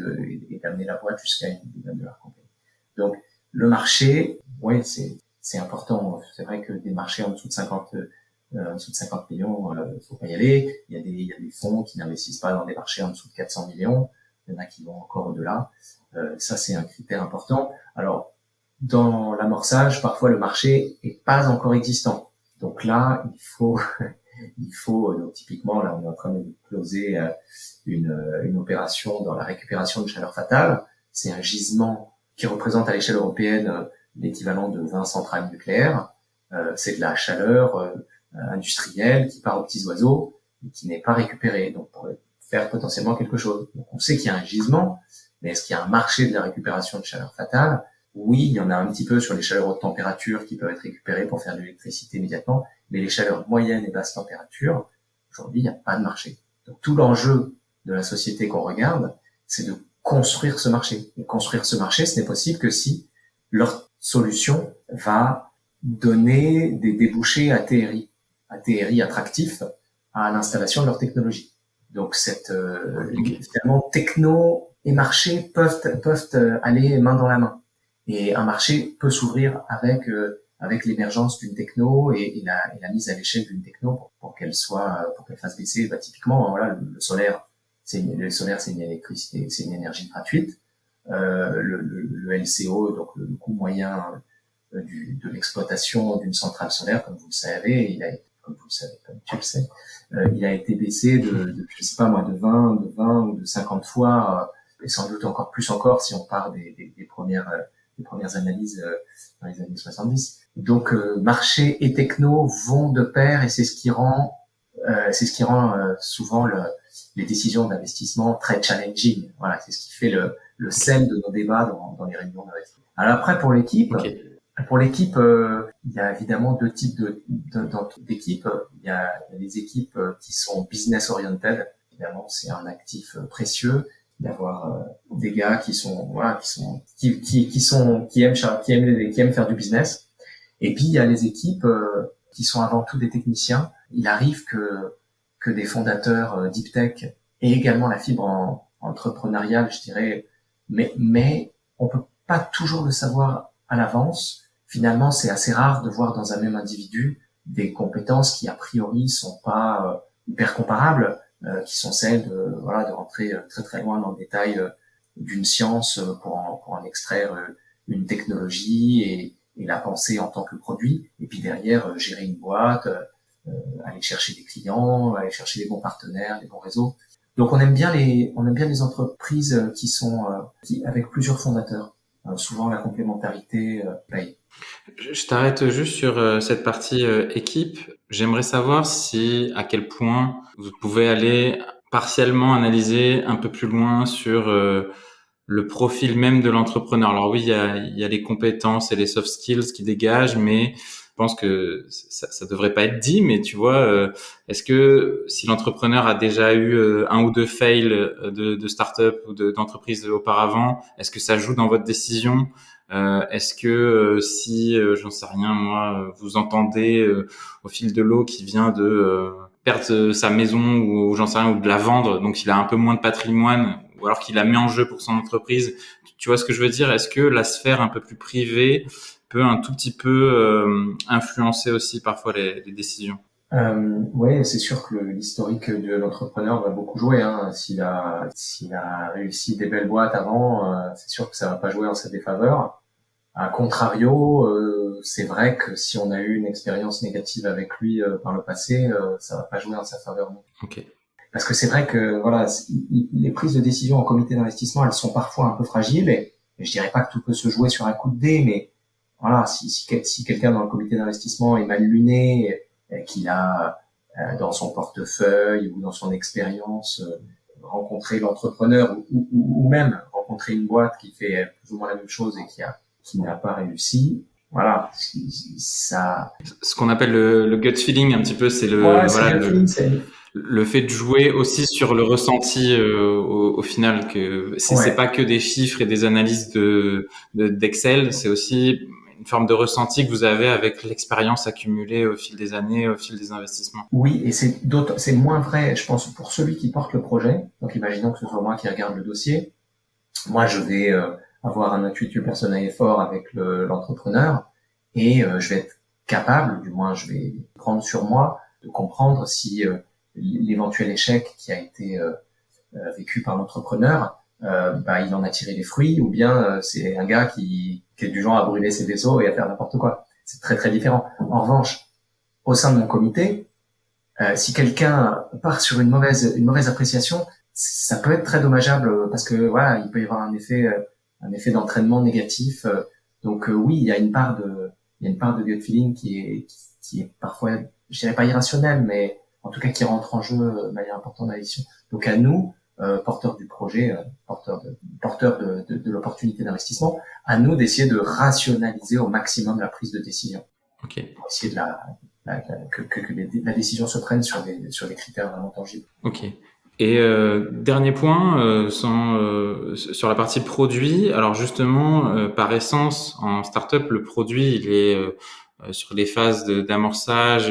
d'amener la boîte jusqu'à une dizaine de leur compagnie. Donc, le marché, oui, c'est important. C'est vrai que des marchés en dessous de 50 millions, faut pas y aller. Il y a des fonds qui n'investissent pas dans des marchés en dessous de 400 millions. Il y en a qui vont encore au-delà. Ça, c'est un critère important. Alors, dans l'amorçage, parfois le marché est pas encore existant. Donc là, Il faut, donc typiquement, là, on est en train de closer une opération dans la récupération de chaleur fatale. C'est un gisement qui représente à l'échelle européenne l'équivalent de 20 centrales nucléaires. C'est de la chaleur industrielle qui part aux petits oiseaux et qui n'est pas récupérée, donc pour faire potentiellement quelque chose. Donc on sait qu'il y a un gisement, mais est-ce qu'il y a un marché de la récupération de chaleur fatale? Oui, il y en a un petit peu sur les chaleurs haute température qui peuvent être récupérées pour faire de l'électricité immédiatement, mais les chaleurs moyennes et basse température, aujourd'hui, il n'y a pas de marché. Donc tout l'enjeu de la société qu'on regarde, c'est de construire ce marché. Et construire ce marché, ce n'est possible que si leur solution va donner des débouchés ATRI attractifs à l'installation de leur technologie. Donc finalement techno et marché peuvent aller main dans la main. Et un marché peut s'ouvrir avec l'émergence d'une techno et la mise à l'échelle d'une techno pour qu'elle fasse baisser. Bah, typiquement, voilà, le solaire, c'est une électricité, c'est une énergie gratuite. Le LCO, donc le coût moyen de l'exploitation d'une centrale solaire, comme vous le savez, comme tu le sais, il a été baissé je sais pas moi, de 20 ou de 50 fois, et sans doute encore plus si on part des premières analyses dans les années 70. Donc marché et techno vont de pair et c'est ce qui rend souvent les décisions d'investissement très challenging. Voilà, c'est ce qui fait le sel de nos débats dans les réunions d'investissement. Alors après pour l'équipe, il y a évidemment deux types d'équipes. Il y a les équipes qui sont business oriented. Évidemment, c'est un actif précieux d'avoir des gars qui aiment faire du business. Et puis il y a les équipes qui sont avant tout des techniciens. Il arrive que des fondateurs deep tech aient également la fibre entrepreneuriale, je dirais, mais on peut pas toujours le savoir à l'avance. Finalement, c'est assez rare de voir dans un même individu des compétences qui a priori sont pas hyper comparables, qui sont celles de rentrer très très loin dans le détail d'une science pour en extraire une technologie et la penser en tant que produit, et puis derrière gérer une boîte, aller chercher des clients, aller chercher les bons partenaires, les bons réseaux. Donc on aime bien les entreprises qui avec plusieurs fondateurs. Souvent la complémentarité paye. Je t'arrête juste sur cette partie équipe. J'aimerais savoir à quel point vous pouvez aller partiellement analyser un peu plus loin sur le profil même de l'entrepreneur. Alors oui, il y a les compétences et les soft skills qui dégagent, mais je pense que ça devrait pas être dit, mais tu vois, est-ce que si l'entrepreneur a déjà eu un ou deux fails de start-up ou d'entreprise auparavant, est-ce que ça joue dans votre décision? Est-ce que si, j'en sais rien moi, vous entendez au fil de l'eau qui vient de perdre sa maison ou j'en sais rien, ou de la vendre, donc il a un peu moins de patrimoine, ou alors qu'il a mis en jeu pour son entreprise. Tu vois ce que je veux dire? Est-ce que la sphère un peu plus privée peut un tout petit peu influencer aussi parfois les décisions? Oui, c'est sûr que l'historique de l'entrepreneur va beaucoup jouer. Hein. S'il a réussi des belles boîtes avant, c'est sûr que ça va pas jouer en sa défaveur. A contrario, c'est vrai que si on a eu une expérience négative avec lui par le passé, ça va pas jouer en sa faveur non. Okay. Parce que c'est vrai que voilà, les prises de décision en comité d'investissement, elles sont parfois un peu fragiles et je dirais pas que tout peut se jouer sur un coup de dé, mais voilà, si quelqu'un dans le comité d'investissement est mal luné, qu'il a dans son portefeuille ou dans son expérience rencontré l'entrepreneur ou même rencontré une boîte qui fait plus ou moins la même chose et qui n'a pas réussi, voilà, ça. Ce qu'on appelle le gut feeling un petit peu, c'est le fait de jouer aussi sur le ressenti au final, que c'est pas que des chiffres et des analyses d'Excel, c'est aussi une forme de ressenti que vous avez avec l'expérience accumulée au fil des années, au fil des investissements. Oui, et c'est moins vrai, je pense, pour celui qui porte le projet. Donc imaginons que ce soit moi qui regarde le dossier. Moi, je vais avoir un intuitu personnel fort avec l'entrepreneur et je vais être capable, du moins je vais prendre sur moi, de comprendre si l'éventuel échec qui a été vécu par l'entrepreneur, il en a tiré les fruits, ou bien c'est un gars qui est du genre à brûler ses vaisseaux et à faire n'importe quoi. C'est très très différent. En revanche, au sein de mon comité, Si quelqu'un part sur une mauvaise appréciation, ça peut être très dommageable parce que voilà, il peut y avoir un effet d'entraînement négatif. Donc oui, il y a une part de gut feeling qui est parfois, je dirais pas irrationnelle, mais en tout cas qui rentre en jeu de manière importante dans la décision. Donc à nous, porteurs du projet, porteurs de l'opportunité d'investissement, à nous d'essayer de rationaliser au maximum la prise de décision. Ok. Pour essayer de la décision se prenne sur des critères vraiment tangibles. Ok. Et dernier point, sur la partie produit. Alors justement, par essence, en startup, le produit, il est sur les phases d'amorçage,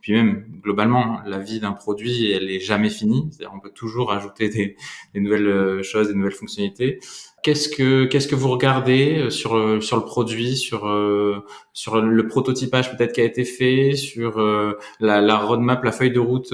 puis même globalement, la vie d'un produit, elle est jamais finie. C'est-à-dire, on peut toujours ajouter des nouvelles choses, des nouvelles fonctionnalités. Qu'est-ce que vous regardez sur le produit, sur le prototypage peut-être qui a été fait, sur la roadmap, la feuille de route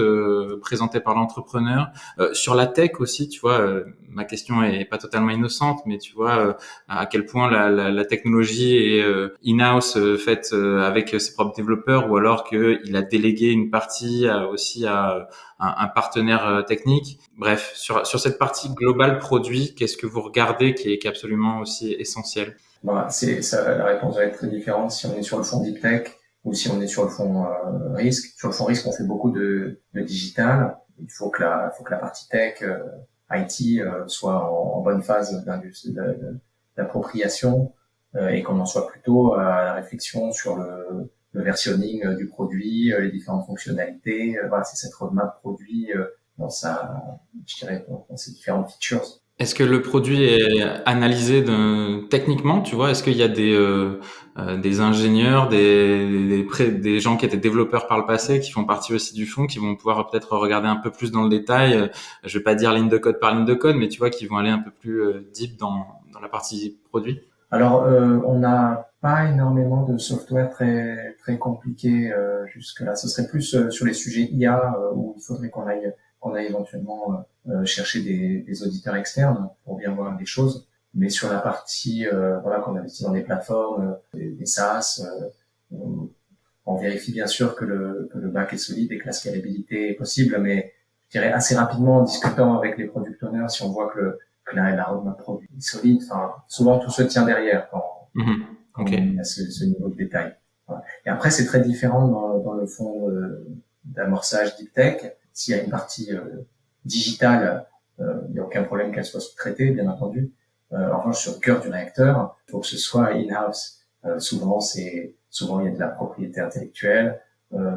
présentée par l'entrepreneur, sur la tech aussi, tu vois. Ma question est pas totalement innocente, mais tu vois à quel point la technologie est in-house, faite avec ses propres développeurs, ou alors qu'il a délégué une partie aussi à un partenaire technique. Bref, sur cette partie globale produit, qu'est-ce que vous regardez qui est absolument aussi essentiel? Voilà, la réponse va être très différente si on est sur le fond deep tech ou si on est sur le fond risque. Sur le fond risque, on fait beaucoup de digital. Il faut que la partie tech, IT, soit en bonne phase d'appropriation et qu'on en soit plutôt à la réflexion sur le versionning du produit, les différentes fonctionnalités. Voilà, c'est cette roadmap produit dans je dirais, dans ses différentes features. Est-ce que le produit est analysé techniquement, tu vois? Est-ce qu'il y a des ingénieurs, des gens qui étaient développeurs par le passé, qui font partie aussi du fond, qui vont pouvoir peut-être regarder un peu plus dans le détail, je vais pas dire ligne de code par ligne de code, mais tu vois, qui vont aller un peu plus deep dans la partie produit? Alors, on n'a pas énormément de software très compliqué jusque-là. Ce serait plus sur les sujets IA où il faudrait qu'on aille éventuellement chercher des auditeurs externes pour bien voir des choses. Mais sur la partie voilà qu'on investit dans des plateformes, des SaaS, on vérifie bien sûr que le bac est solide et que la scalabilité est possible. Mais je dirais assez rapidement en discutant avec les product owners, si on voit que la roadmap produit est solide. Enfin, souvent tout se tient derrière Mhm. quand Ok. on a ce niveau de détail. Voilà. Et après, c'est très différent dans le fond d'amorçage deep tech. S'il y a une partie digitale, il n'y a aucun problème qu'elle soit sous-traitée, bien entendu. En revanche, sur le cœur du réacteur, il faut que ce soit in-house. Souvent il y a de la propriété intellectuelle.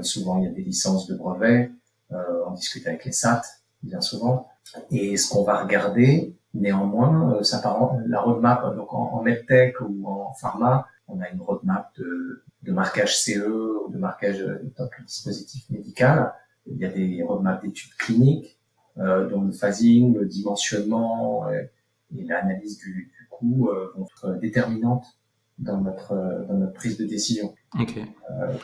Souvent il y a des licences de brevets. On discute avec les SAT, bien souvent. Et ce qu'on va regarder, néanmoins, la roadmap, donc en medtech ou en pharma, on a une roadmap de marquage CE ou de marquage tant que dispositif médical. Il y a des roadmaps d'études cliniques, dont le phasing, le dimensionnement et l'analyse du coût vont être déterminantes dans notre prise de décision. Ok.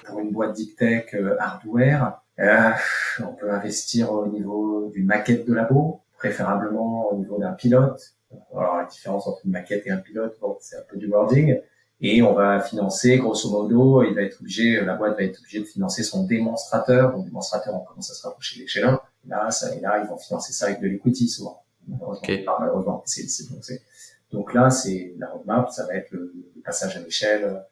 Pour une boîte deep tech hardware, on peut investir au niveau d'une maquette de labo, préférablement au niveau d'un pilote. Alors la différence entre une maquette et un pilote, bon, c'est un peu du wording. Et on va financer, grosso modo, la boîte va être obligée de financer son démonstrateur. Donc démonstrateur, on commence à se rapprocher de l'échelle 1. Et là, ils vont financer ça avec de l'equity souvent. Malheureusement. Ok. Enfin, malheureusement, donc là, c'est la roadmap, ça va être le passage à l'échelle.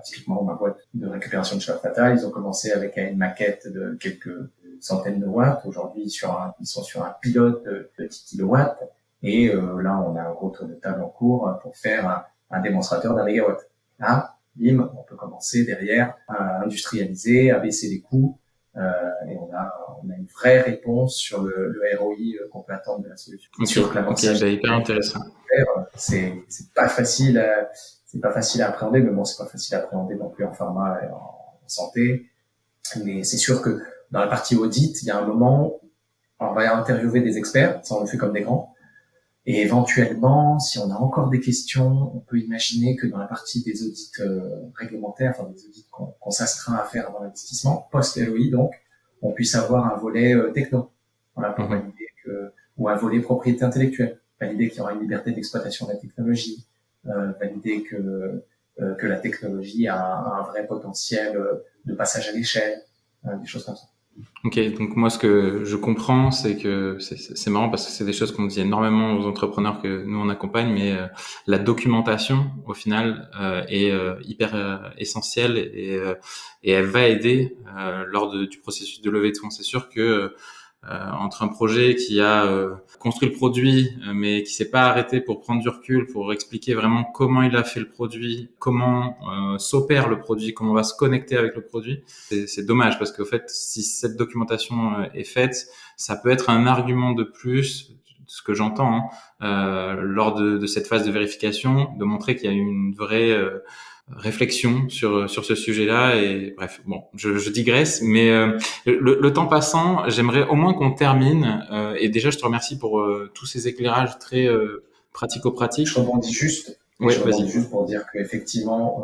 Typiquement, ma boîte de récupération de choc fatal, ils ont commencé avec une maquette de quelques centaines de watts. Aujourd'hui, ils sont sur un pilote de 10 kilowatts. Et là, on a un gros tour de table en cours pour faire un démonstrateur d'un mégawatt. Là, bim, on peut commencer derrière à industrialiser, à baisser les coûts. Et on a une vraie réponse sur le ROI qu'on peut attendre de la solution. Ok. Sur Ok. l'amorçage, Bah, hyper intéressant. c'est pas facile. C'est pas facile à appréhender, mais bon, c'est pas facile à appréhender non plus en pharma et en santé. Mais c'est sûr que dans la partie audit, il y a un moment, on va interviewer des experts, ça on le fait comme des grands. Et éventuellement, si on a encore des questions, on peut imaginer que dans la partie des audits réglementaires, enfin des audits qu'on s'astreint à faire avant l'investissement, post-LOI donc, on puisse avoir un volet techno, voilà, pour valider ou un volet propriété intellectuelle, valider qu'il y aura une liberté d'exploitation de la technologie, valider que la technologie a un vrai potentiel de passage à l'échelle, des choses comme ça. Ok, donc moi ce que je comprends, c'est que c'est marrant parce que c'est des choses qu'on dit énormément aux entrepreneurs que nous on accompagne, mais la documentation au final est hyper essentielle et elle va aider lors du processus de levée de fonds. C'est sûr que entre un projet qui a construit le produit, mais qui s'est pas arrêté pour prendre du recul, pour expliquer vraiment comment il a fait le produit, comment s'opère le produit, comment on va se connecter avec le produit. C'est dommage parce qu'au fait, si cette documentation est faite, ça peut être un argument de plus, ce que j'entends, lors de cette phase de vérification, de montrer qu'il y a une vraie réflexion sur ce sujet-là. Et bref, bon, je digresse, mais le temps passant, j'aimerais au moins qu'on termine. Et déjà, je te remercie pour tous ces éclairages très Je pratico-pratiques. rebondis juste, et Ouais, je rebondis vas-y. juste pour dire qu'effectivement,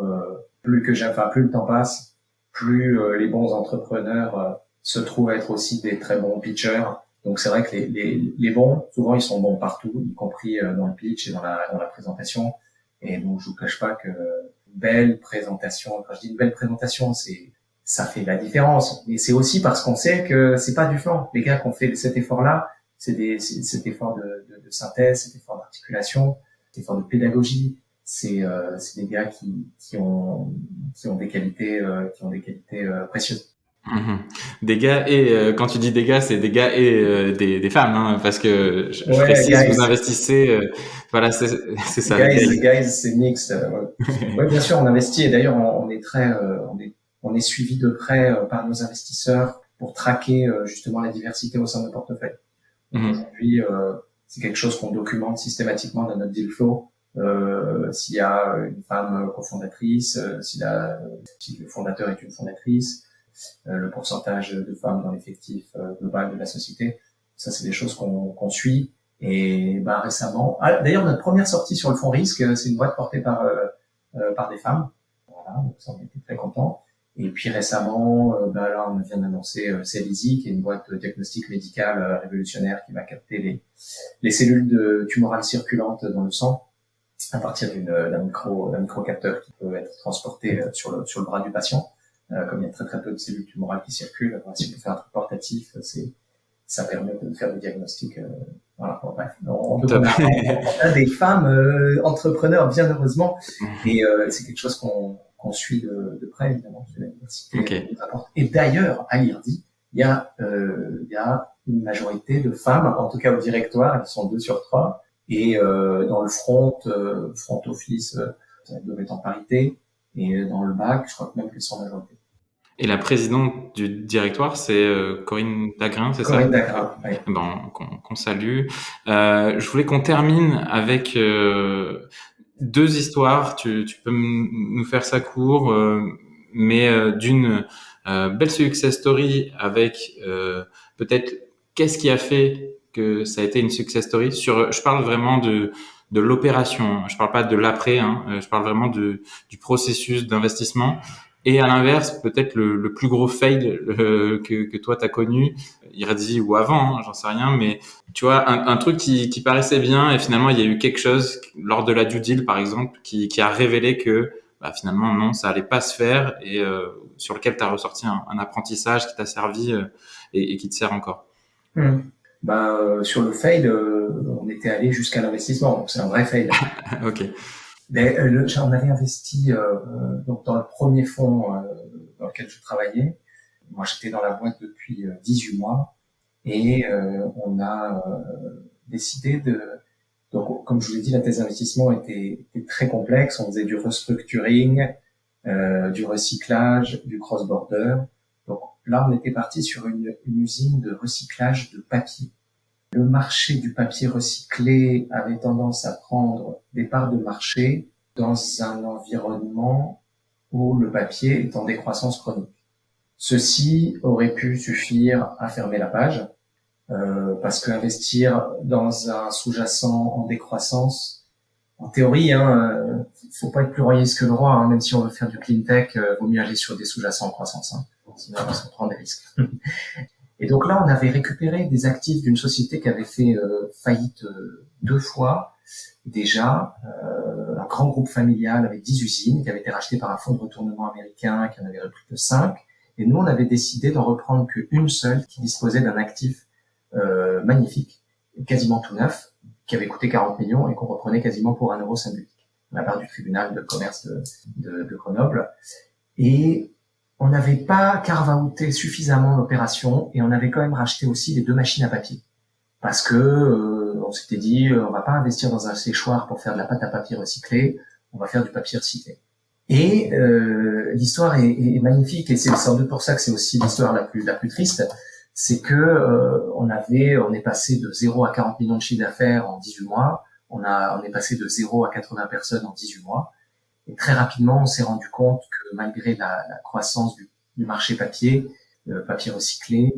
plus le temps passe, plus les bons entrepreneurs se trouvent être aussi des très bons pitchers. Donc c'est vrai que les bons, souvent ils sont bons partout, y compris dans le pitch et dans la présentation. Et donc je vous cache pas que belle présentation, quand je dis une belle présentation, ça fait la différence. Et c'est aussi parce qu'on sait que c'est pas du flanc. Les gars qui ont fait cet effort-là, cet effort de synthèse, cet effort d'articulation, cet effort de pédagogie. C'est des gars qui ont des qualités précieuses. Mhm. Des gars et quand tu dis des gars, c'est des gars et des femmes, hein, parce que je Ouais, précise, vous guys, investissez, voilà, c'est ça, guys, guys. guys, c'est mixte. Ouais. Ouais, bien sûr, on investit et d'ailleurs on est très, on est suivi de près par nos investisseurs pour traquer justement la diversité au sein de nos portefeuilles. Donc Mhm. aujourd'hui, c'est quelque chose qu'on documente systématiquement dans notre deal flow. S'il y a une femme cofondatrice, si le fondateur est une fondatrice, le pourcentage de femmes dans l'effectif global de la société, ça c'est des choses qu'on suit. Et bah, récemment, d'ailleurs notre première sortie sur le fonds risque, c'est une boîte portée par des femmes. Voilà, donc ça on était très contents. Et puis récemment, bah là, on vient d'annoncer Celizy, qui est une boîte de diagnostic médical révolutionnaire qui va capter les cellules tumorales circulantes dans le sang à partir d'un microcapteur qui peut être transporté sur le bras du patient. Comme il y a très très peu de cellules tumorales qui circulent, si on peut faire un truc portatif, ça permet de faire des diagnostics. Voilà, bon, bref. Donc Top. on a des femmes entrepreneurs, bien heureusement, et c'est quelque chose qu'on suit de près, évidemment, parce que l'université Ok. nous apporte. Et d'ailleurs, à l'IRDI, il y a une majorité de femmes, en tout cas au directoire, elles sont 2 sur 3, et dans le front office, elles doivent être en parité, et dans le bac, je crois que même qu'elles sont en majorité. Et la présidente du directoire, c'est Corinne Dagrin, c'est ça? Corinne Dacra, oui. Ben, qu'on salue. Je voulais qu'on termine avec deux histoires. Tu peux nous faire ça court, mais d'une belle success story avec peut-être qu'est-ce qui a fait que ça a été une success story. Je parle vraiment de l'opération. Je parle pas de l'après. Hein, je parle vraiment du processus d'investissement. Et à l'inverse, peut-être le plus gros fail que toi t'as connu, Iradi ou avant, hein, j'en sais rien, mais tu vois, un truc qui paraissait bien et finalement il y a eu quelque chose lors de la due deal par exemple qui a révélé que bah, finalement non, ça allait pas se faire et sur lequel tu as ressorti un apprentissage qui t'a servi et qui te sert encore. Mmh. Bah, sur le fail, on était allé jusqu'à l'investissement, donc c'est un vrai fail. Ok. Mais j'en avais investi donc dans le premier fonds dans lequel je travaillais. Moi, j'étais dans la boîte depuis 18 mois et on a décidé de... Donc, comme je vous l'ai dit, la thèse d'investissement était très complexe. On faisait du restructuring, du recyclage, du cross-border. Donc là, on était parti sur une usine de recyclage de papier. Le marché du papier recyclé avait tendance à prendre des parts de marché dans un environnement où le papier est en décroissance chronique. Ceci aurait pu suffire à fermer la page, parce qu'investir dans un sous-jacent en décroissance, en théorie, faut pas être plus royaliste que le roi, hein, même si on veut faire du clean tech, vaut mieux aller sur des sous-jacents en croissance, hein, sinon on va prendre des risques. Et donc là, on avait récupéré des actifs d'une société qui avait fait faillite 2 fois déjà, un grand groupe familial avec 10 usines qui avait été racheté par un fonds de retournement américain qui en avait repris que 5. Et nous, on avait décidé d'en reprendre qu'une seule qui disposait d'un actif magnifique, quasiment tout neuf, qui avait coûté 40 millions et qu'on reprenait quasiment pour 1 euro symbolique, de la part du tribunal de commerce de Grenoble. Et on n'avait pas carve-outé suffisamment l'opération et on avait quand même racheté aussi les 2 machines à papier. Parce que on s'était dit, on va pas investir dans un séchoir pour faire de la pâte à papier recyclée, on va faire du papier recyclé. Et l'histoire est magnifique et c'est sans doute pour ça que c'est aussi l'histoire la plus triste, c'est que on est passé de 0 à 40 millions de chiffre d'affaires en 18 mois, on est passé de 0 à 80 personnes en 18 mois. Et très rapidement, on s'est rendu compte que malgré la croissance du marché papier, le papier recyclé,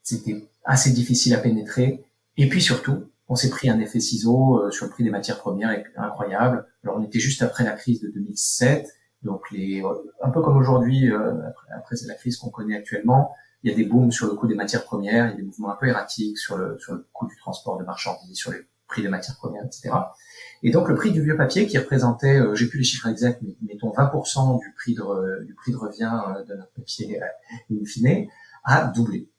c'était assez difficile à pénétrer. Et puis surtout, on s'est pris un effet ciseau sur le prix des matières premières incroyable. Alors on était juste après la crise de 2007, donc un peu comme aujourd'hui, après la crise qu'on connaît actuellement, il y a des booms sur le coût des matières premières, il y a des mouvements un peu erratiques sur le coût du transport de marchandises, sur les prix des matières premières, etc. Et donc le prix du vieux papier qui représentait, j'ai plus les chiffres exacts, mais mettons 20% du prix de revient de notre papier in fine, a doublé.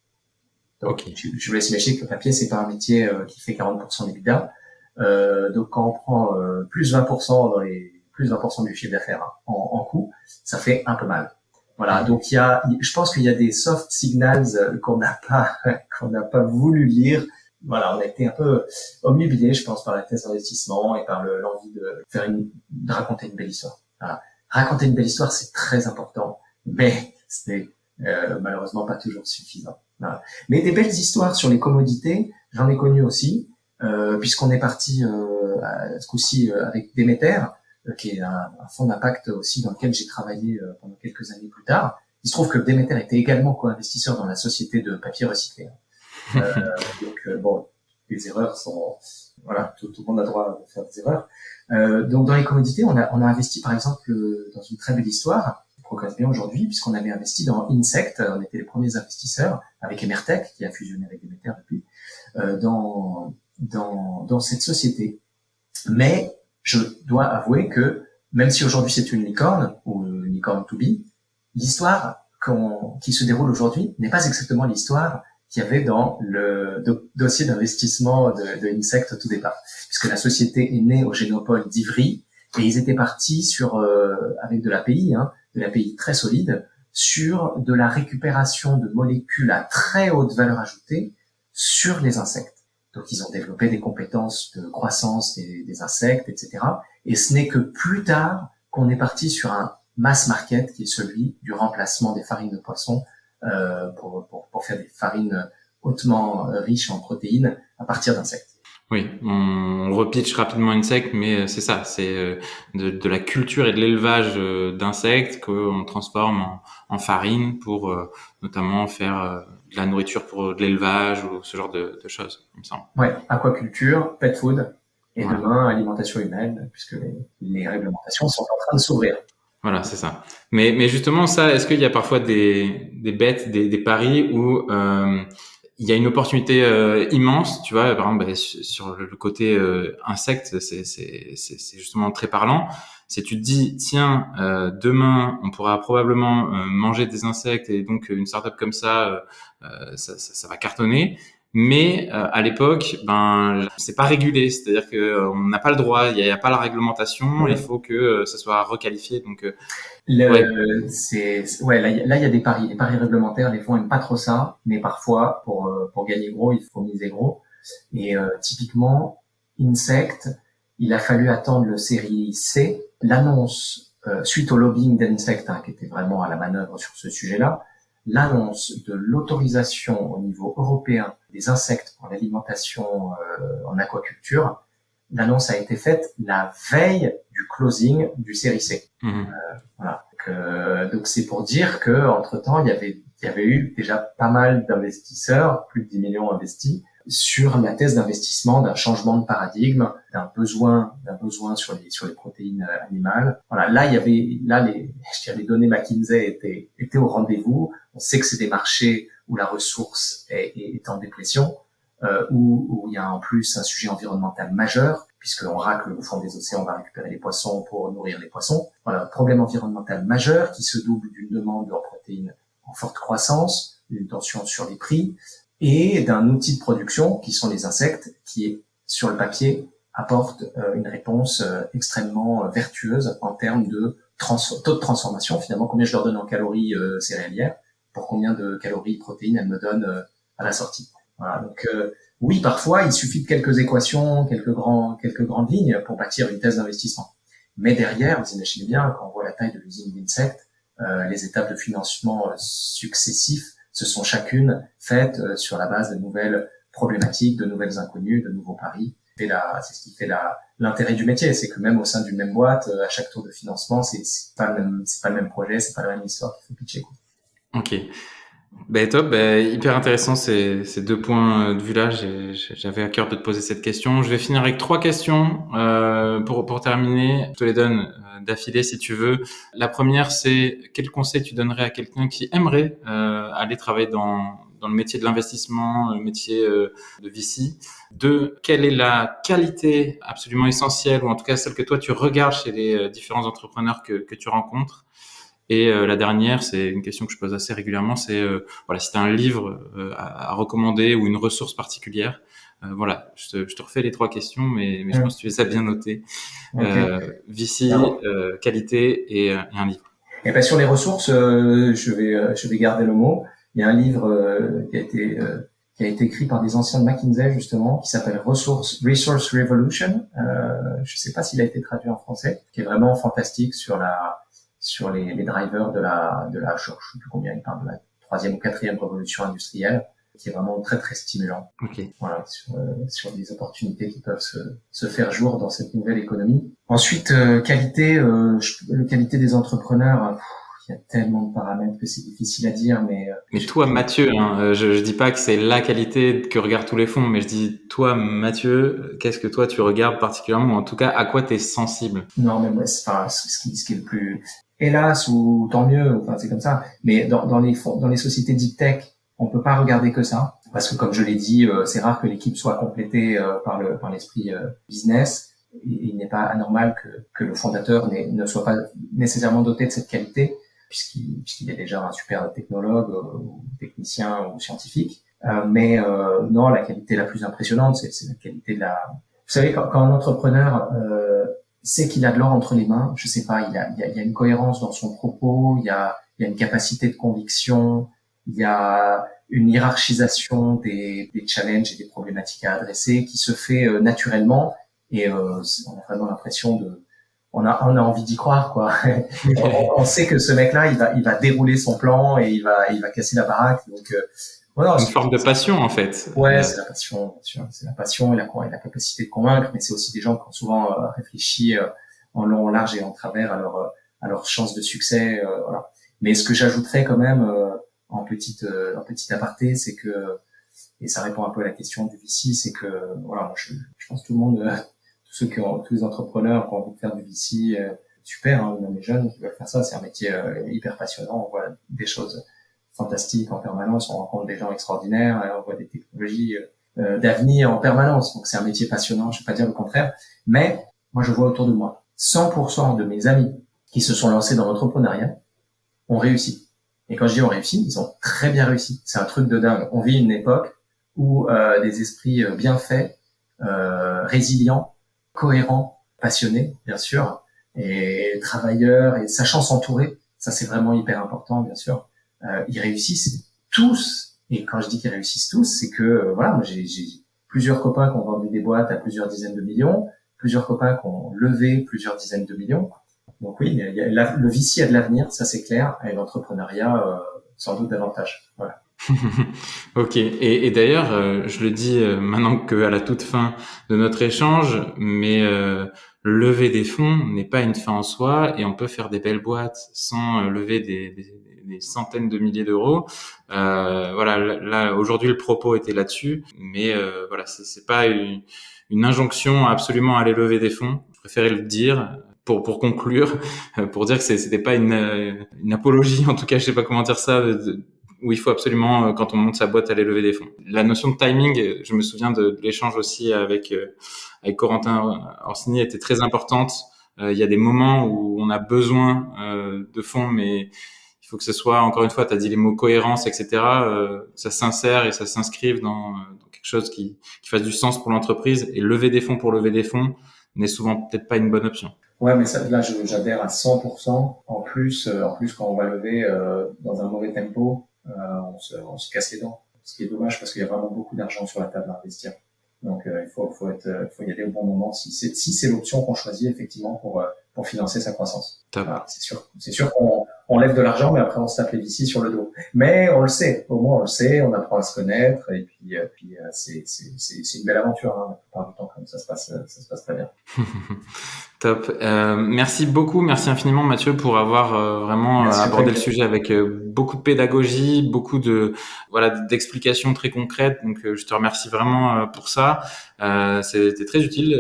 Donc Okay. je vous laisse imaginer que le papier c'est pas un métier qui fait 40% d'EBITDA. Donc quand on prend plus 20% plus 20% du chiffre d'affaires en coût, ça fait un peu mal. Voilà, donc je pense qu'il y a des soft signals qu'on n'a pas voulu lire. Voilà, on a été un peu omnubilé, je pense, par la thèse d'investissement et par l'envie de raconter une belle histoire. Voilà. Raconter une belle histoire, c'est très important, mais c'est malheureusement pas toujours suffisant. Voilà. Mais des belles histoires sur les commodités, j'en ai connu aussi, puisqu'on est parti ce coup-ci avec Déméter, qui est un fonds d'impact aussi dans lequel j'ai travaillé pendant quelques années plus tard. Il se trouve que Déméter était également co-investisseur dans la société de papier recyclé. Donc bon, les erreurs sont, voilà, tout le monde a le droit de faire des erreurs. Donc dans les commodités, on a investi par exemple dans une très belle histoire qui progresse bien aujourd'hui, puisqu'on avait investi dans Insect, on était les premiers investisseurs avec Emertech qui a fusionné avec Déméter depuis, dans cette société. Mais je dois avouer que même si aujourd'hui c'est une licorne ou une licorne to be, l'histoire qui se déroule aujourd'hui n'est pas exactement l'histoire qu'il y avait dans le dossier d'investissement de Insect au tout départ, puisque la société est née au Génopole d'Ivry et ils étaient partis avec de l'API très solide, sur de la récupération de molécules à très haute valeur ajoutée sur les insectes. Donc ils ont développé des compétences de croissance des insectes, etc. Et ce n'est que plus tard qu'on est parti sur un mass market qui est celui du remplacement des farines de poisson pour faire des farines hautement riches en protéines à partir d'insectes. Oui, on repitch rapidement Insect, mais c'est ça, c'est de la culture et de l'élevage d'insectes qu'on transforme en farine pour notamment faire de la nourriture pour de l'élevage ou ce genre de choses, il me semble. Ouais, aquaculture, pet food, et demain alimentation humaine, puisque les réglementations sont en train de s'ouvrir. Voilà, c'est ça. Mais justement, ça, est-ce qu'il y a parfois des bets, des paris où il y a une opportunité immense, tu vois, par exemple, sur le côté insecte, c'est justement très parlant. C'est tu te dis, tiens, demain, on pourra probablement manger des insectes et donc une startup comme ça, ça va cartonner. Mais à l'époque, c'est pas régulé, c'est-à-dire que on n'a pas le droit, il y a pas la réglementation, il faut que ça soit requalifié. Donc là, il y a des paris. Les paris réglementaires, les fonds aiment pas trop ça, mais parfois, pour gagner gros, il faut miser gros. Et typiquement, Insect, il a fallu attendre le série C, l'annonce suite au lobbying d'Insect, qui était vraiment à la manœuvre sur ce sujet-là, l'annonce de l'autorisation au niveau européen des insectes pour l'alimentation en aquaculture. L'annonce a été faite la veille du closing du série C. Voilà. Donc c'est pour dire que entre-temps, il y avait eu déjà pas mal d'investisseurs, plus de 10 millions investis, sur la thèse d'investissement d'un changement de paradigme, d'un besoin sur les protéines animales. Voilà, là les données McKinsey étaient au rendez-vous. On sait que c'est des marchés où la ressource est en déplétion, où il y a en plus un sujet environnemental majeur, puisqu'on racle le fond des océans, on va récupérer les poissons pour nourrir les poissons. Voilà, un problème environnemental majeur qui se double d'une demande en protéines en forte croissance, une tension sur les prix, et d'un outil de production qui sont les insectes, qui sur le papier apporte une réponse extrêmement vertueuse en termes de taux de transformation. Finalement, combien je leur donne en calories céréalières, pour combien de calories protéines elles me donnent à la sortie. Voilà, donc oui, parfois il suffit de quelques équations, quelques grandes lignes pour bâtir une thèse d'investissement. Mais derrière, vous imaginez bien, quand on voit la taille de l'usine d'insectes, les étapes de financement successifs se sont chacune faites sur la base de nouvelles problématiques, de nouvelles inconnues, de nouveaux paris. C'est ce qui fait l'intérêt du métier, c'est que même au sein d'une même boîte, à chaque tour de financement, c'est pas le même projet, c'est pas la même histoire qu'il faut pitcher, quoi. Ok. Ben top, hyper intéressant ces deux points de vue là. J'avais à cœur de te poser cette question. Je vais finir avec trois questions pour terminer. Je te les donne d'affilée si tu veux. La première, c'est quel conseil tu donnerais à quelqu'un qui aimerait aller travailler dans le métier de l'investissement, le métier de VC. Deux, quelle est la qualité absolument essentielle, ou en tout cas celle que toi tu regardes chez les différents entrepreneurs que tu rencontres. Et la dernière, c'est une question que je pose assez régulièrement, c'est voilà, si tu as un livre à recommander ou une ressource particulière. Voilà, je te refais les trois questions, mais je pense que tu les as bien notées. Okay. VC, qualité et un livre. Et ben sur les ressources, je vais garder le mot. Il y a un livre qui a été écrit par des anciens de McKinsey justement, qui s'appelle Resource Revolution. Je sais pas s'il a été traduit en français, qui est vraiment fantastique sur les drivers de la je sais plus combien il parle, de la troisième ou quatrième révolution industrielle, qui est vraiment très très stimulant. Okay. Voilà, sur des opportunités qui peuvent se faire jour dans cette nouvelle économie. Ensuite, qualité des entrepreneurs. Il y a tellement de paramètres que c'est difficile à dire, mais toi, Mathieu, hein, je dis pas que c'est la qualité que regardent tous les fonds, mais je dis toi, Mathieu, qu'est-ce que toi tu regardes particulièrement, ou en tout cas à quoi tu es sensible? Non, mais moi, ce qui est le plus, hélas, ou tant mieux, enfin c'est comme ça. Mais dans les sociétés deep tech, on peut pas regarder que ça, parce que comme je l'ai dit, c'est rare que l'équipe soit complétée par l'esprit business. Il n'est pas anormal que le fondateur ne soit pas nécessairement doté de cette qualité, puisqu'il est déjà un super technologue, ou technicien ou scientifique. Mais non, la qualité la plus impressionnante, c'est la qualité de la. Vous savez, quand un entrepreneur sait qu'il a de l'or entre les mains, je sais pas, il y a une cohérence dans son propos, il y a une capacité de conviction, il y a une hiérarchisation des challenges et des problématiques à adresser qui se fait naturellement, et on a vraiment l'impression on a envie d'y croire, quoi. On sait que ce mec-là, il va dérouler son plan et il va casser la baraque. Donc voilà, une forme de passion en fait. Ouais, c'est la passion, bien sûr. C'est la passion et la capacité de convaincre, mais c'est aussi des gens qui ont souvent réfléchi en long, en large et en travers à leur chance de succès. Voilà. Mais ce que j'ajouterais quand même en petite aparté, c'est que, et ça répond un peu à la question du VC, c'est que voilà, moi, je pense que tout le monde, tous les entrepreneurs qui ont envie de faire du VC, super, hein, même les jeunes qui veulent faire ça, c'est un métier hyper passionnant. On voit des choses fantastique en permanence, on rencontre des gens extraordinaires, on voit des technologies d'avenir en permanence. Donc c'est un métier passionnant, je ne vais pas dire le contraire, mais moi je vois autour de moi 100% de mes amis qui se sont lancés dans l'entrepreneuriat ont réussi. Et quand je dis ont réussi, ils ont très bien réussi. C'est un truc de dingue. On vit une époque où des esprits bien faits, résilients, cohérents, passionnés bien sûr, et travailleurs et sachant s'entourer, ça c'est vraiment hyper important bien sûr. Ils réussissent tous, et quand je dis qu'ils réussissent tous, c'est que voilà, moi j'ai plusieurs copains qui ont vendu des boîtes à plusieurs dizaines de millions, plusieurs copains qui ont levé plusieurs dizaines de millions. Donc oui, le VC a de l'avenir, ça c'est clair, et l'entrepreneuriat sans doute davantage. Voilà. Ok. Et d'ailleurs, je le dis maintenant qu'à la toute fin de notre échange, mais lever des fonds n'est pas une fin en soi, et on peut faire des belles boîtes sans lever des centaines de milliers d'euros. Voilà. Là, aujourd'hui, le propos était là-dessus, mais voilà, c'est pas une injonction à absolument aller lever des fonds. Je préférais le dire. Pour conclure, pour dire que c'était pas une apologie, en tout cas, je sais pas comment dire ça, où il faut absolument, quand on monte sa boîte, aller lever des fonds. La notion de timing, je me souviens de l'échange aussi avec Corentin Orsini, était très importante. Il y a des moments où on a besoin de fonds, mais il faut que ce soit, encore une fois, tu as dit les mots cohérence, etc. Ça s'insère et ça s'inscrive dans quelque chose qui fasse du sens pour l'entreprise. Et lever des fonds pour lever des fonds n'est souvent peut-être pas une bonne option. Ouais, mais ça, là, j'adhère à 100%. En plus, quand on va lever dans un mauvais tempo, on se casse les dents. Ce qui est dommage parce qu'il y a vraiment beaucoup d'argent sur la table à investir. Donc, il faut y aller au bon moment si c'est l'option qu'on choisit effectivement pour financer sa croissance. Top. Voilà, c'est sûr qu'on lève de l'argent, mais après on se tape les VC sur le dos. Mais on le sait, au moins on le sait, on apprend à se connaître et puis c'est une belle aventure. Hein, la plupart du temps, comme ça se passe très bien. Top. Merci beaucoup, merci infiniment Mathieu pour avoir vraiment abordé le sujet avec beaucoup de pédagogie, beaucoup d'explications très concrètes. Donc je te remercie vraiment pour ça. C'était très utile.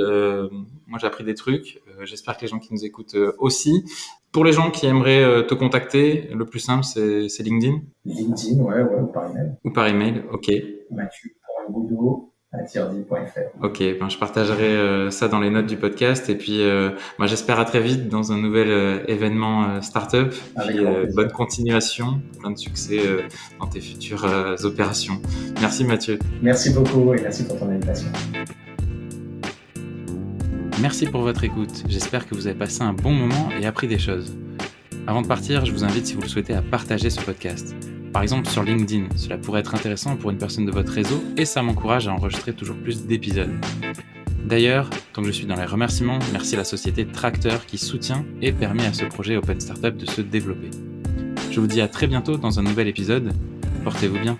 Moi j'ai appris des trucs. J'espère que les gens qui nous écoutent aussi. Pour les gens qui aimeraient te contacter, le plus simple c'est LinkedIn. LinkedIn, ouais, ou par email. Ou par email, ok. Mathieu.Goudot@tirdi.fr. Ok, je partagerai ça dans les notes du podcast et puis moi j'espère à très vite dans un nouvel événement startup. Puis bonne continuation, plein de succès dans tes futures opérations. Merci Mathieu. Merci beaucoup et merci pour ton invitation. Merci pour votre écoute. J'espère que vous avez passé un bon moment et appris des choses. Avant de partir, je vous invite, si vous le souhaitez, à partager ce podcast. Par exemple sur LinkedIn, cela pourrait être intéressant pour une personne de votre réseau et ça m'encourage à enregistrer toujours plus d'épisodes. D'ailleurs, tant que je suis dans les remerciements, merci à la société Tracteur qui soutient et permet à ce projet Open Startup de se développer. Je vous dis à très bientôt dans un nouvel épisode. Portez-vous bien.